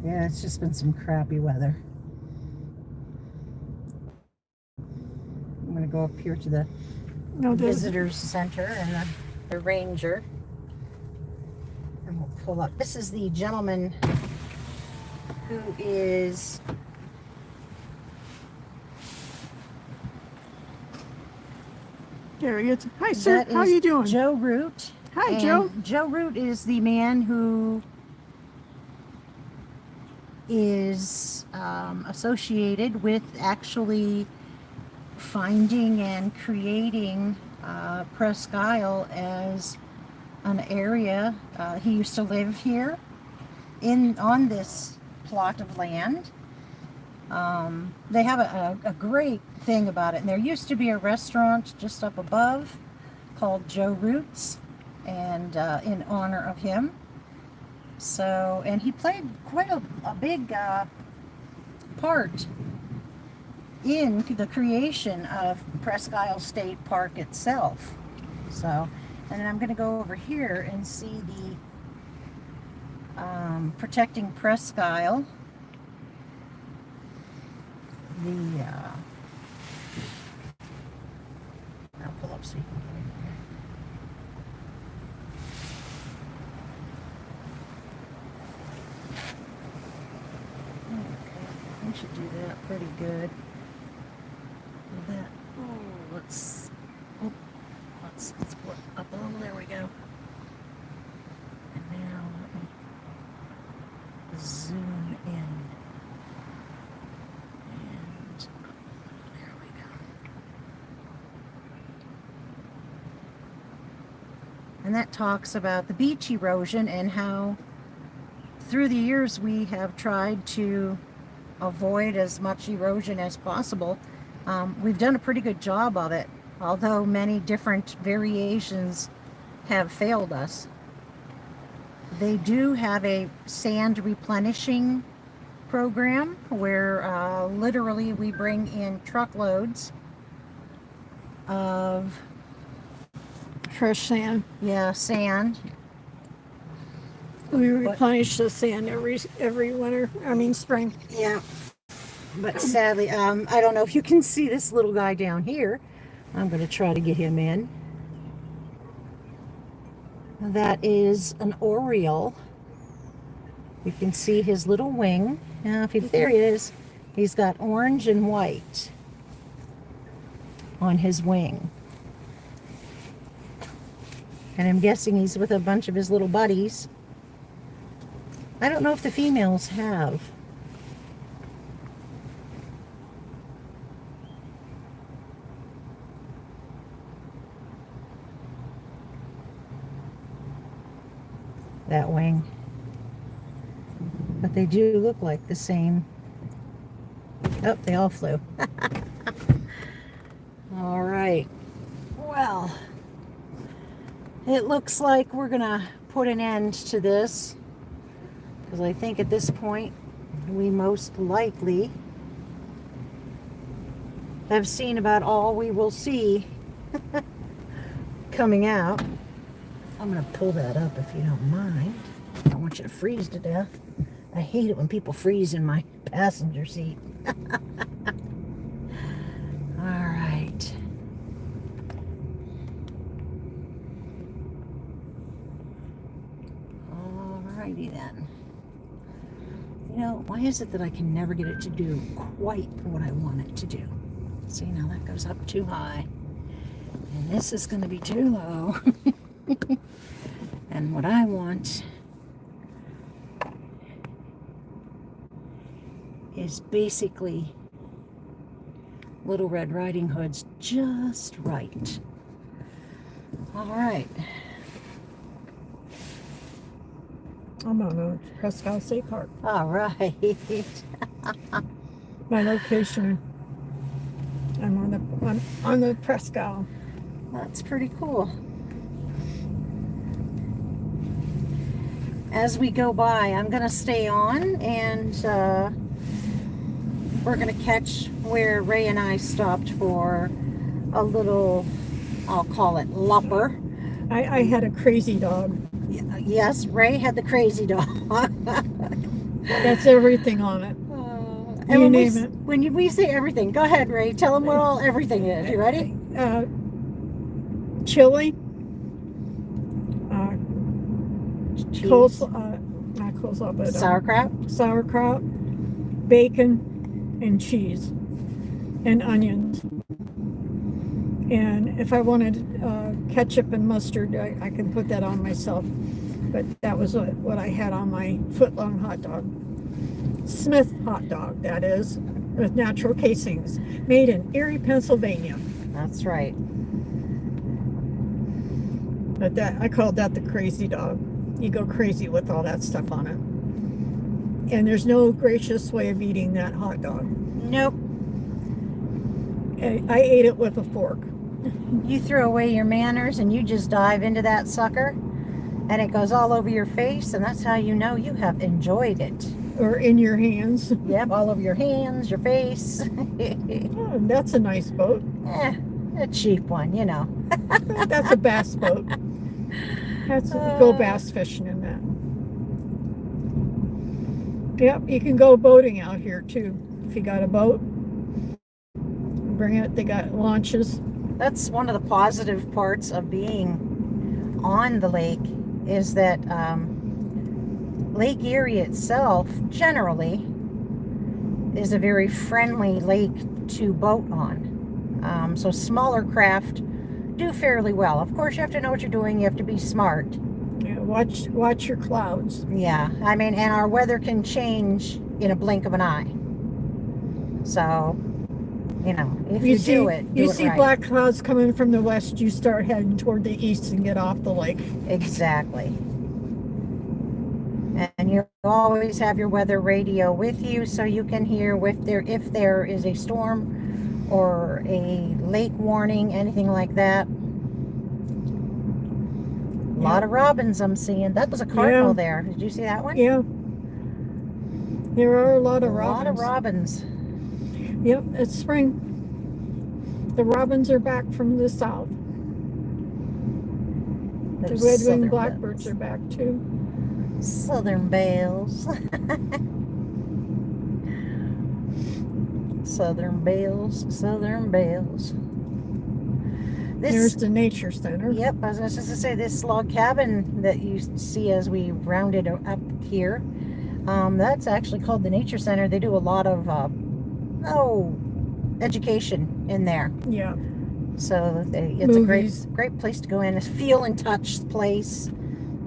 Yeah, it's just been some crappy weather. I'm gonna go up here to the visitors center and the ranger, and we'll pull up. This is the gentleman who is
there he is. Hi, sir. How you doing?
Joe Root.
Hi, Joe.
Joe Root is the man who is associated with actually finding and creating Presque Isle as an area. He used to live here on this plot of land. They have a great thing about it, and there used to be a restaurant just up above called Joe Root's, and in honor of him. So, and he played quite a big part in the creation of Presque Isle State Park itself. So, and then I'm going to go over here and see the Protecting Presque Isle. I'll pull up so you can get in there. Okay, we should do that pretty good. Let's pull it up a little. There we go. And now let me zoom in. And there we go. And that talks about the beach erosion and how through the years we have tried to avoid as much erosion as possible. We've done a pretty good job of it, although many different variations have failed us. They do have a sand replenishing program where literally we bring in truckloads of
Fresh sand.
Yeah, sand.
We replenish the sand every winter. I mean spring.
Yeah. But sadly, I don't know if you can see this little guy down here. I'm going to try to get him in. That is an oriole. You can see his little wing. Now, there he is. He's got orange and white on his wing. And I'm guessing he's with a bunch of his little buddies. I don't know if the females have. That wing. But they do look like the same. Oh, they all flew. All right. Well, it looks like we're gonna put an end to this, because I think at this point we most likely have seen about all we will see coming out. I'm going to pull that up if you don't mind. I don't want you to freeze to death. I hate it when people freeze in my passenger seat. All right. All righty then. You know, why is it that I can never get it to do quite what I want it to do? See, now that goes up too high. And this is going to be too low. And what I want is basically Little Red Riding Hood's just right. All right.
I'm on Presque Isle State Park.
All right.
My location. I'm on the Presque Isle.
That's pretty cool. As we go by, I'm going to stay on, and we're going to catch where Ray and I stopped for a little, I'll call it lumper.
I had a crazy dog.
Yes, Ray had the crazy dog.
That's everything on it.
And
You name it.
When we say everything, go ahead, Ray. Tell them what all everything is. You ready?
Chili.
Cheese.
Not coleslaw, but
Sauerkraut.
Bacon, and cheese, and onions. And if I wanted ketchup and mustard, I can put that on myself. But that was what I had on my foot-long hot dog. Smith hot dog, that is, with natural casings, made in Erie, Pennsylvania.
That's right.
But I called that the crazy dog. You go crazy with all that stuff on it. And there's no gracious way of eating that hot dog.
Nope.
I ate it with a fork.
You throw away your manners and you just dive into that sucker, and it goes all over your face, and that's how you know you have enjoyed it.
Or in your hands.
Yep, all over your hands, your face.
Oh, that's a nice boat.
A cheap one, you know.
That's a bass boat. That's go bass fishing in that. Yep, you can go boating out here too. If you got a boat, bring it. They got launches.
That's one of the positive parts of being on the lake, is that Lake Erie itself generally is a very friendly lake to boat on. So smaller craft do fairly well. Of course, you have to know what you're doing. You have to be smart.
Yeah, watch your clouds.
Yeah, I mean, and our weather can change in a blink of an eye. So, you know, if you do it right.
Black clouds coming from the west, you start heading toward the east and get off the lake.
Exactly. And you always have your weather radio with you, so you can hear if there is a storm or a lake warning, anything like that. A lot of robins I'm seeing. That was a cardinal there. Did you see that one?
Yeah. There are a lot of robins.
A lot of robins.
Yep, it's spring. The robins are back from the south. The red-winged blackbirds are back too.
Southern bells. Southern bells, southern bells.
There's the nature center.
Yep, I was just going to say, this log cabin that you see as we rounded up here, that's actually called the nature center. They do a lot of education in there.
Yeah.
So it's a great place to go in. It's feel and touch place.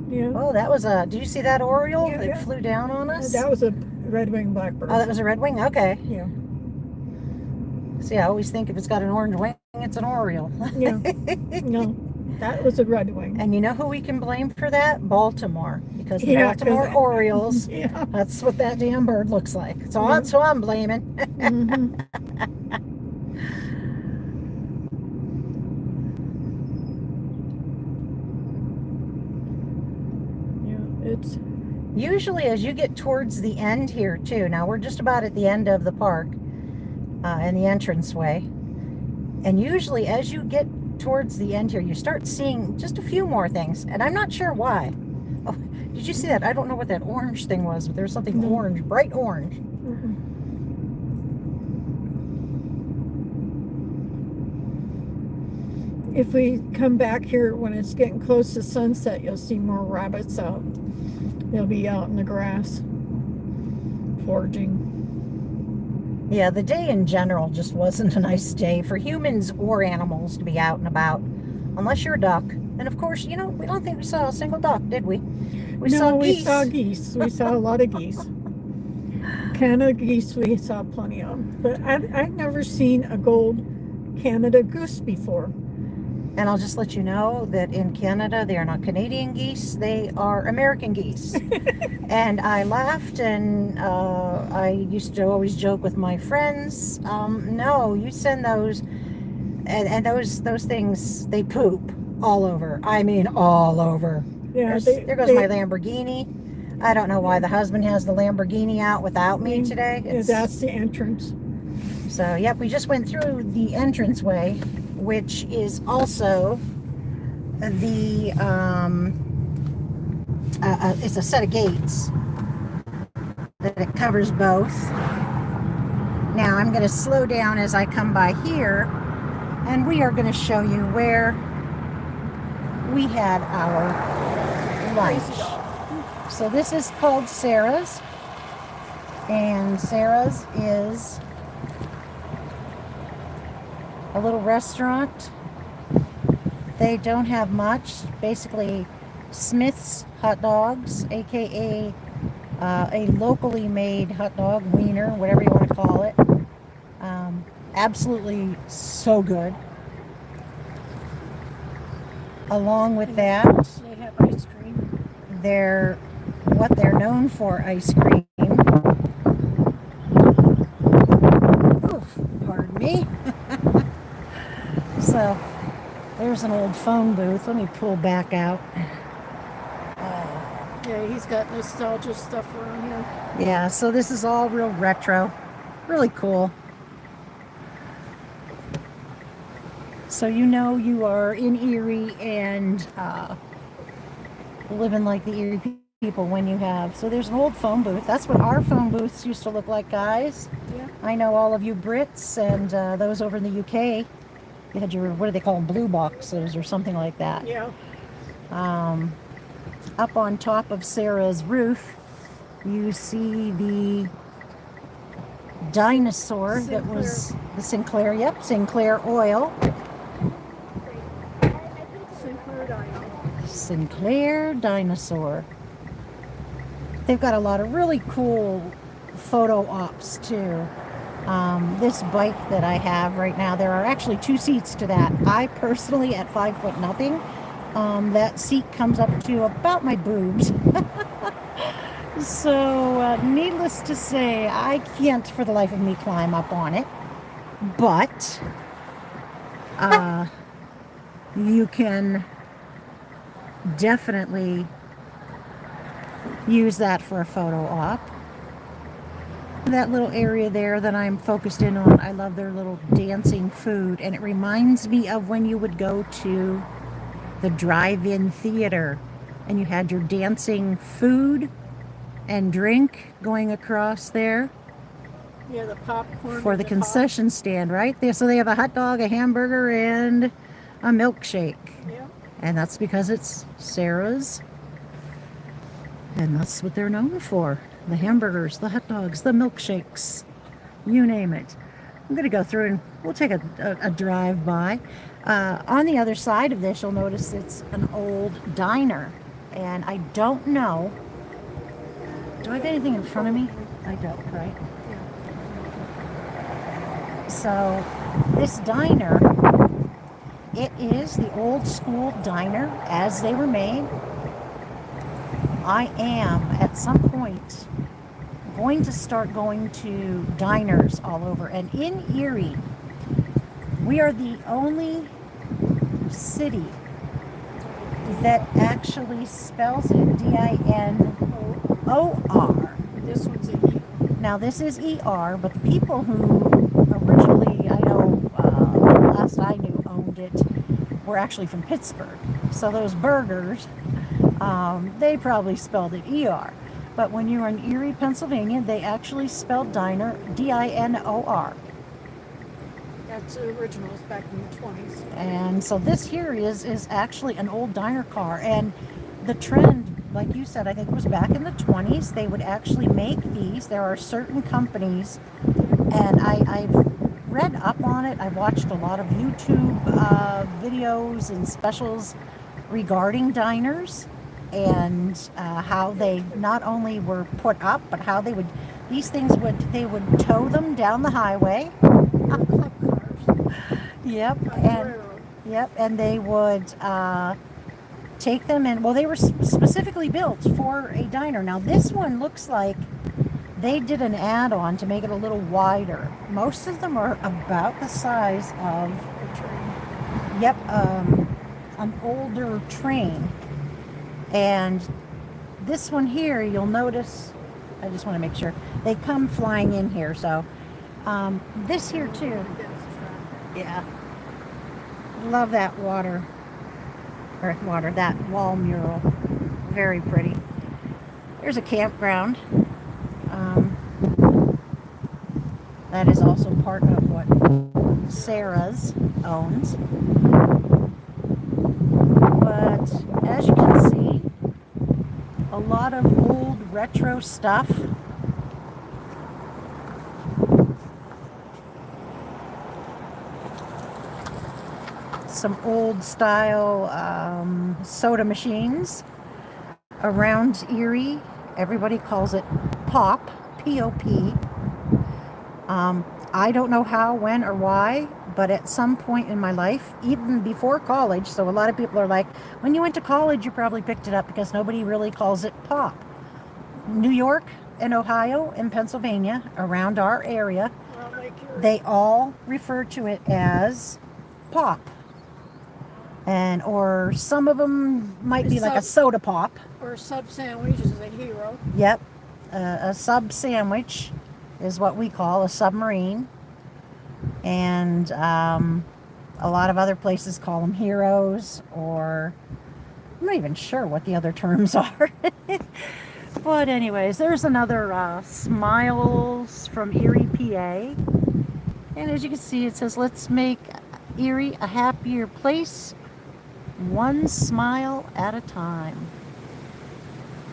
Yeah.
Oh, that was did you see that oriole that flew down on us?
That was a red-winged blackbird.
Oh, that was a red wing? Okay.
Yeah.
See, I always think if it's got an orange wing, it's an oriole.
Yeah. No, that was a red wing.
And you know who we can blame for that? Baltimore. Because the Baltimore Orioles, that's what that damn bird looks like. So that's who I'm blaming.
Mm-hmm. It's
usually as you get towards the end here too. Now we're just about at the end of the park and the entranceway, and usually as you get towards the end here, you start seeing just a few more things, and I'm not sure why. Oh, did you see that? I don't know what that orange thing was, but there's something orange, bright orange.
If we come back here when it's getting close to sunset, you'll see more rabbits out. They'll be out in the grass, foraging.
Yeah, the day in general just wasn't a nice day for humans or animals to be out and about, unless you're a duck. And of course, you know, we don't think we saw a single duck, did we? We saw
No, we saw
geese.
geese. We saw a lot of geese. Canada geese we saw plenty of. But I've never seen a gold Canada goose before.
And I'll just let you know that in Canada, they are not Canadian geese, they are American geese. And I laughed, and I used to always joke with my friends, no, you send those, and those things, they poop all over. I mean, all over.
Yeah,
There goes my Lamborghini. I don't know why the husband has the Lamborghini out without me today.
Yeah, that's the entrance.
So, yep, we just went through the entranceway, which is also the, it's a set of gates that it covers both. Now, I'm going to slow down as I come by here, and we are going to show you where we had our lunch. So this is called Sarah's, and Sarah's is a little restaurant. They don't have much. Basically, Smith's hot dogs, aka a locally made hot dog, wiener, whatever you want to call it. Absolutely so good. Along with that,
They have ice cream.
what they're known for, ice cream. Oof, pardon me. So, there's an old phone booth. Let me pull back out.
Yeah, he's got nostalgia stuff around here.
Yeah, so this is all real retro. Really cool. So you know you are in Erie and living like the Erie people when you have. So there's an old phone booth. That's what our phone booths used to look like, guys.
Yeah.
I know all of you Brits and those over in the UK. You had your, what do they call them, blue boxes or something like that.
Yeah.
Up on top of Sarah's roof, you see the dinosaur that was the Sinclair. Yep, Sinclair oil. Sinclair dinosaur. They've got a lot of really cool photo ops too. This bike that I have right now, there are actually 2 seats to that. I personally, at 5 foot nothing, that seat comes up to about my boobs. So, needless to say, I can't for the life of me climb up on it. But, you can definitely use that for a photo op. That little area there that I'm focused in on, I love their little dancing food, and it reminds me of when you would go to the drive-in theater and you had your dancing food and drink going across there.
Yeah, the popcorn
for the concession stand right there. So they have a hot dog, a hamburger, and a milkshake.
Yeah.
And that's because it's Sarah's. And that's what they're known for. The hamburgers, the hot dogs, the milkshakes, you name it. I'm going to go through and we'll take a drive by. On the other side of this, you'll notice it's an old diner. And I don't know. Do I have anything in front of me? I don't, right? So this diner, it is the old school diner as they were made. I am at some point going to start going to diners all over. And in Erie, we are the only city that actually spells it D-I-N-O-R.
This one's a E.
Now this is ER, but the people who originally, I know, last I knew, owned it were actually from Pittsburgh. So those burgers, they probably spelled it ER. But when you were in Erie, Pennsylvania, they actually spelled diner D-I-N-O-R.
That's the originals back in the 20s.
And so this here is actually an old diner car. And the trend, like you said, I think it was back in the 20s, they would actually make these. There are certain companies And I've read up on it. I've watched a lot of YouTube videos and specials regarding diners, and how they not only were put up, but how they would, they would tow them down the highway.
Club cars.
Yep,
On the
and
railroad.
yep, and they would take them in. Well, they were specifically built for a diner. Now this one looks like they did an add-on to make it a little wider. Most of them are about the size of,
The train.
yep, an older train. And this one here, you'll notice, I just want to make sure, they come flying in here. So this here too, yeah, love that that wall mural, very pretty. There's a campground. That is also part of what Sarah's owns. But as you can see, a lot of old retro stuff. Some old style soda machines around Erie. Everybody calls it Pop, P-O-P. I don't know how, when, or why, but at some point in my life, even before college, so a lot of people are like, when you went to college, you probably picked it up, because nobody really calls it Pop. New York and Ohio and Pennsylvania, around our area,
Around Lake Erie.
they all refer to it as Pop. And, or some of them might be like a soda pop.
Or a sub sandwich is a hero.
Yep. A sub sandwich is what we call a submarine. And a lot of other places call them heroes, or I'm not even sure what the other terms are. But anyways, there's another Smiles from Erie, PA. And as you can see, it says, let's make Erie a happier place, one smile at a time.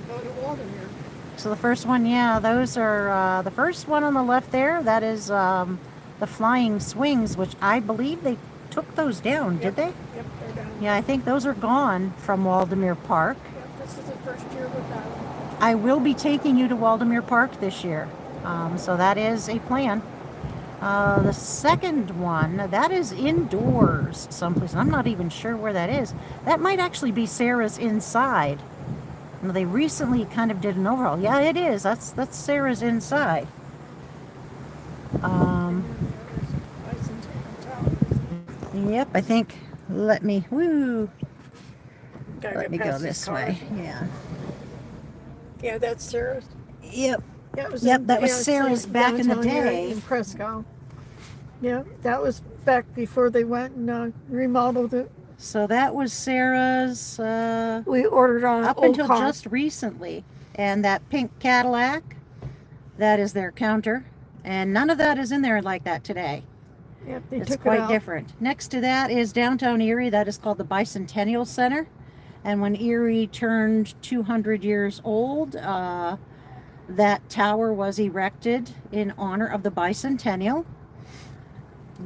Go to Walden here.
So the first one, yeah, those are the first one on the left there. That is the flying swings, which I believe they took those down, did they?
Yep, they're down.
Yeah, I think those are gone from Waldemere Park.
Yep, this is the first year with that.
I will be taking you to Waldemere Park this year, so that is a plan. The second one, that is indoors someplace. I'm not even sure where that is. That might actually be Sarah's inside. Now, they recently kind of did an overhaul. Yeah, it is. That's Sarah's inside. Yep, I think. Let me go this way. Yeah.
Yeah, that's Sarah's.
Yep.
Yeah, it was
Yep,
in-
that was
yeah, it's
Sarah's
in
back in the
downtown here
day.
in Presque Isle. Yeah, that was back before they went and remodeled it.
So that was Sarah's
We ordered on
up
old
until
car.
just recently. And that pink Cadillac, that is their counter. And none of that is in there like that today.
Yep, they
It's
took it
quite
out.
different. Next to that is downtown Erie. That is called the Bicentennial Center. And when Erie turned 200 years old, that tower was erected in honor of the bicentennial.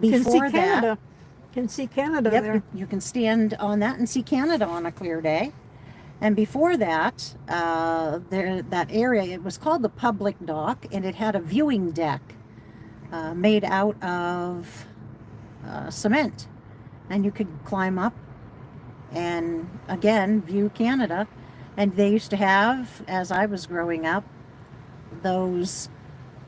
You can see
Before
Canada.
that,
Can see Canada
yep,
there.
you can stand on that and see Canada on a clear day. And before that, that area, it was called the public dock, and it had a viewing deck made out of cement. And you could climb up and, again, view Canada. And they used to have, as I was growing up, those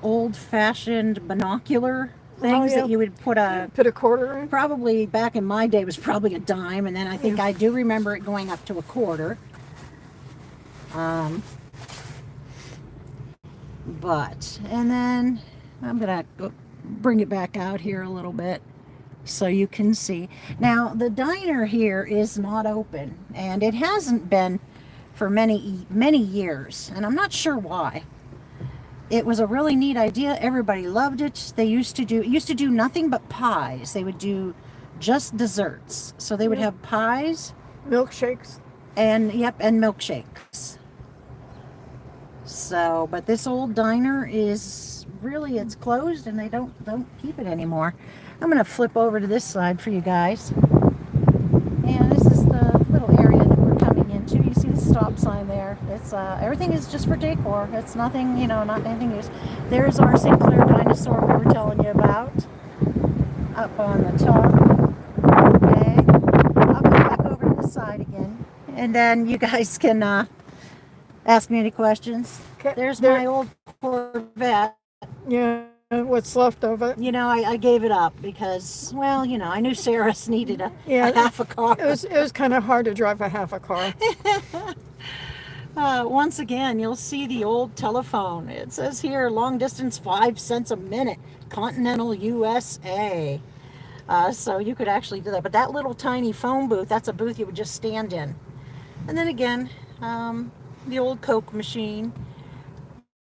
old-fashioned binocular things
yeah.
that you would put
Put a quarter in.
probably back in my day was probably a dime, and then I think I do remember it going up to a quarter. And then I'm gonna go bring it back out here a little bit so you can see. Now the diner here is not open, and it hasn't been for many years, and I'm not sure why. It was a really neat idea. Everybody loved it. They used to do nothing but pies. They would do just desserts. So they would have pies
Milkshakes.
and milkshakes. So, but this old diner is really it's closed and they don't keep it anymore. I'm going to flip over to this side for you guys. And this is the little area that we're coming into. You see the stop sign there. It's everything is just for decor. It's nothing, you know, not anything use. There's our St. Clair dinosaur we were telling you about up on the top. Okay, I'll come back over to the side again, and then you guys can ask me any questions. There's my old Corvette.
Yeah, what's left of it.
You know, I gave it up because, well, you know, I knew Sarah needed a half a car.
It was kind of hard to drive a half a car.
Once again, you'll see the old telephone. It says here, long distance, 5 cents a minute, continental USA. So you could actually do that. But that little tiny phone booth, that's a booth you would just stand in. And then again, the old Coke machine.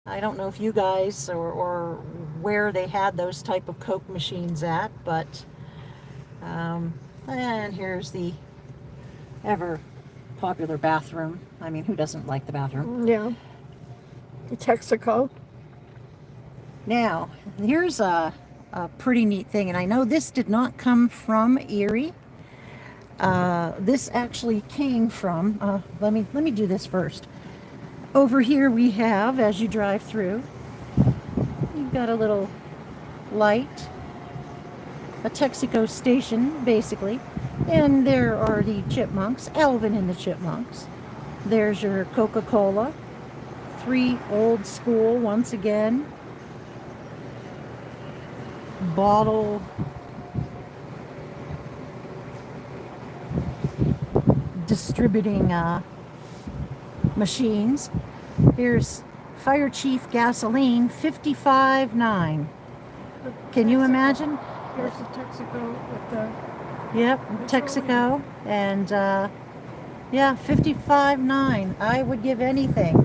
I don't know if you guys or where they had those type of Coke machines at, but and here's the ever popular bathroom. I mean, who doesn't like the bathroom?
Yeah. Texaco.
Now, here's a pretty neat thing, and I know this did not come from Erie. This actually came from, let me do this first. Over here we have, as you drive through, you've got a little light, a Texaco station, basically, and there are the chipmunks, Alvin and the Chipmunks. There's your Coca-Cola, 3 old school, once again, bottle distributing machines. Here's Fire Chief gasoline, 55.9. Can you imagine?
Here's the Texaco with the...
Yep, Texaco, and yeah, 55.9. I would give anything.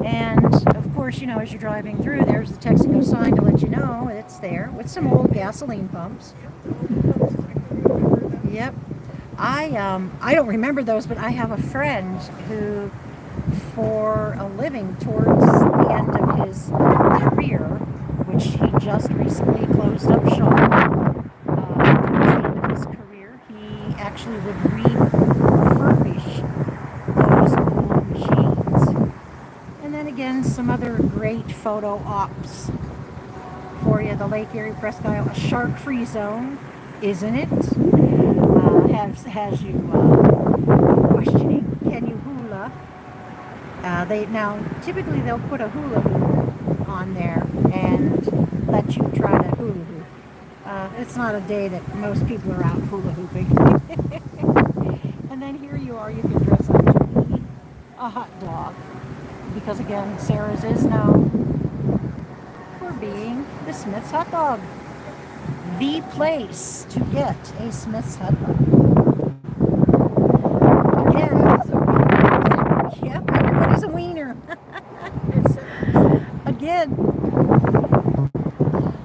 And of course, you know, as you're driving through, there's the Texaco sign to let you know it's there with some old gasoline pumps. Yep. I don't remember those, but I have a friend who, for a living, towards the end of his career, which he just recently closed up shop, towards the end of his career, he actually would refurbish those old machines. And then again, some other great photo ops for you. The Lake Erie, Presque Isle, a shark-free zone, isn't it? Has you questioning, can you hula? Now typically they'll put a hula hoop on there and let you try to hula hoop. It's not a day that most people are out hula hooping. And then here you are, you can dress up to eat a hot dog, because again, Sarah's is known for being the Smith's hot dog, the place to get a Smith's hot dog. Yep, everybody's a wiener. Again,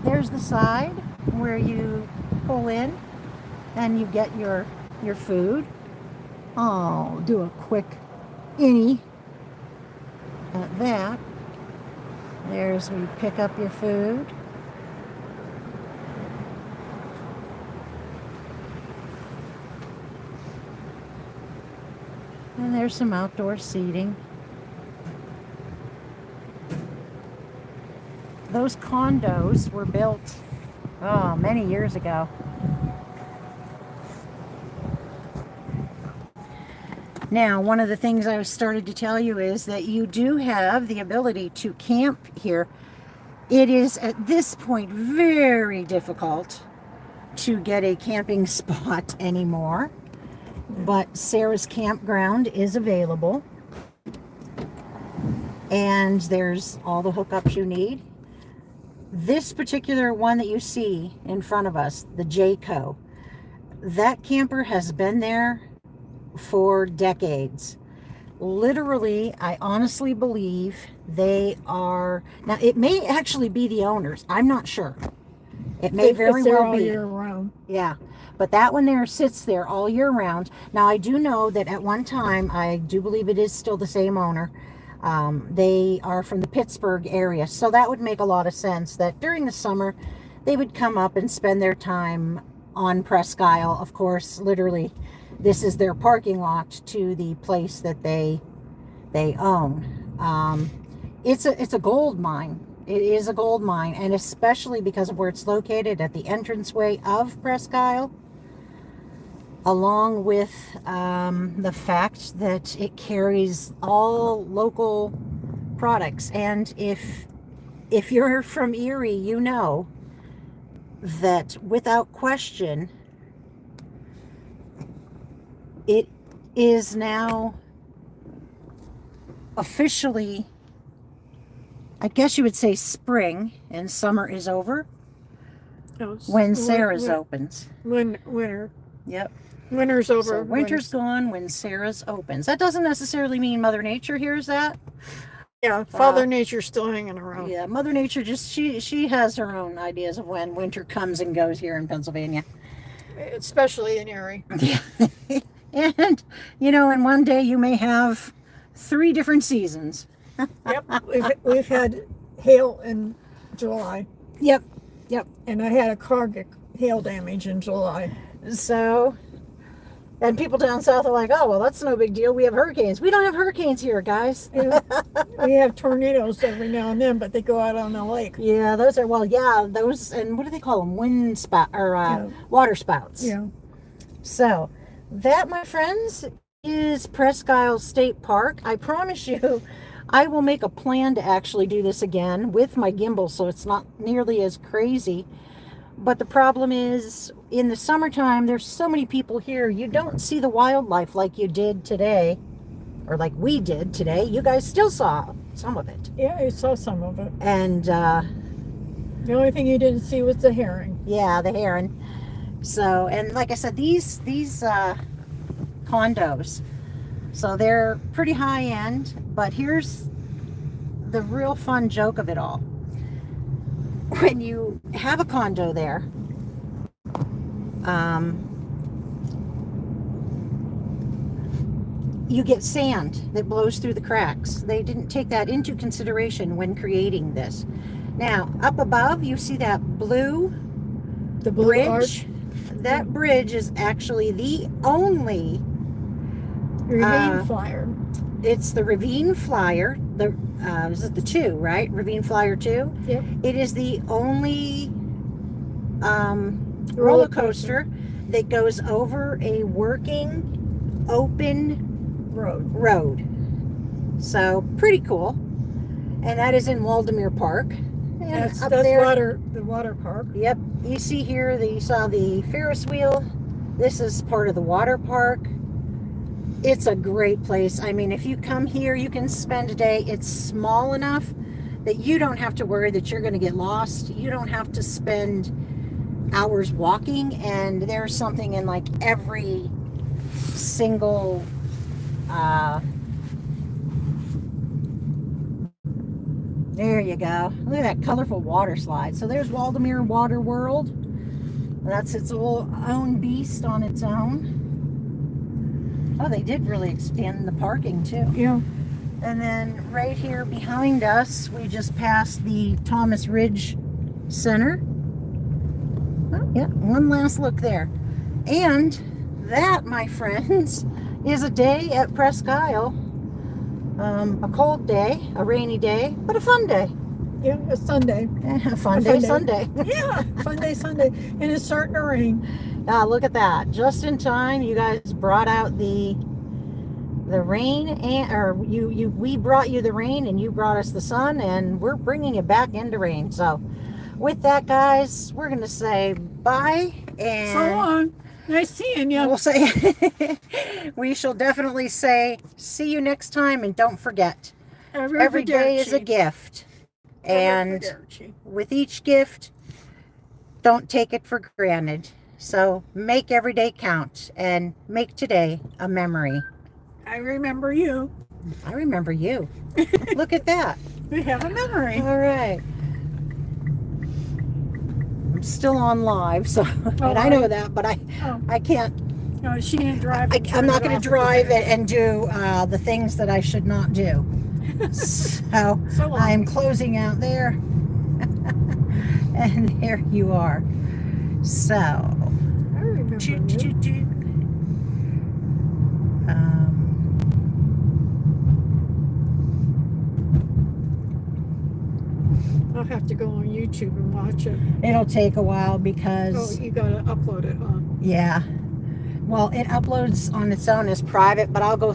there's the side where you pull in and you get your food. Oh, do a quick innie at that. There's where you pick up your food. And there's some outdoor seating. Those condos were built, many years ago. Now, one of the things I started to tell you is that you do have the ability to camp here. It is at this point very difficult to get a camping spot anymore, but Sarah's campground is available, and there's all the hookups you need. This particular one that you see in front of us, the Jayco, that camper has been there for decades. Literally, I honestly believe they are, now it may actually be the owners, I'm not sure. It may very well be.
Year round.
Yeah, but that one there sits there all year round. Now I do know that at one time, I do believe it is still the same owner. They are from the Pittsburgh area, so that would make a lot of sense that during the summer they would come up and spend their time on Presque Isle. Of course, literally, this is their parking lot to the place that they own. It's a gold mine. It is a gold mine, and especially because of where it's located at the entranceway of Presque Isle, along with the fact that it carries all local products. And if you're from Erie, you know that without question, it is now officially, I guess you would say, spring, and summer is over when Sarah's opens.
Winter.
Yep.
Winter's over.
So winter's gone when Sarah's opens. That doesn't necessarily mean Mother Nature hears that.
Yeah, Father Nature's still hanging around.
Yeah, Mother Nature just, she has her own ideas of when winter comes and goes here in Pennsylvania.
Especially in Erie.
Yeah. And, in one day you may have 3 different seasons.
Yep, we've had hail in July.
Yep.
And I had a car get hail damage in July.
So, and people down south are like, oh, well, that's no big deal. We have hurricanes. We don't have hurricanes here, guys.
Yeah. We have tornadoes every now and then, but they go out on the lake.
Yeah, those, and what do they call them? Water spouts.
Yeah.
So, that, my friends, is Presque Isle State Park. I promise you, I will make a plan to actually do this again with my gimbal, so it's not nearly as crazy. But the problem is, in the summertime, there's so many people here, you don't see the wildlife like you did today, or like we did today. You guys still saw some of it.
Yeah, I saw some of it.
And
the only thing you didn't see was the herring.
Yeah, the heron. So, and like I said, these condos, so they're pretty high end, but here's the real fun joke of it all. When you have a condo there, you get sand that blows through the cracks. They didn't take that into consideration when creating this. Now, up above, you see that
the blue
bridge?
arch.
That bridge is actually the only
Ravine Flyer.
It's the Ravine Flyer. This is the 2, right? Ravine Flyer 2.
Yep.
It is the only roller coaster that goes over a working, open road. So pretty cool. And that is in Waldemere Park. And
That's
there,
the water park.
Yep. You see here, you saw the Ferris wheel. This is part of the water park. It's a great place. I mean, if you come here, you can spend a day. It's small enough that you don't have to worry that you're going to get lost. You don't have to spend hours walking, and there's something in like every single there you go. Look at that colorful water slide. So there's Waldemere Water World. That's its own beast on its own. Oh, they did really expand the parking too.
Yeah.
And then right here behind us, we just passed the Thomas Ridge Center. Oh, yeah, one last look there. And that, my friends, is a day at Presque Isle. A cold day, a rainy day, but a fun day.
Yeah, a Sunday.
A fun day Sunday.
Yeah, fun day Sunday. And it's starting to rain.
Look at that. Just in time, you guys brought out the rain, we brought you the rain and you brought us the sun, and we're bringing it back into rain. So with that, guys, we're going to say bye. And
so long. Nice seeing you.
We'll say, we shall definitely say, see you next time, and don't forget, every day is a gift. And with each gift, don't take it for granted. So make every day count and make today a memory.
I remember you.
I remember you. Look at that.
We have a memory.
All right. I'm still on live, so and I know that, but I can't.
No, she didn't drive.
I'm not going to drive and do the things that I should not do. So
So long.
I'm closing out there. And there you are. So,
I remember
toot,
you.
toot, toot.
I'll have to go on YouTube and watch it.
It'll take a while
Oh,
because,
you gotta upload it, huh?
yeah. Well, it uploads on its own as private, but I'll go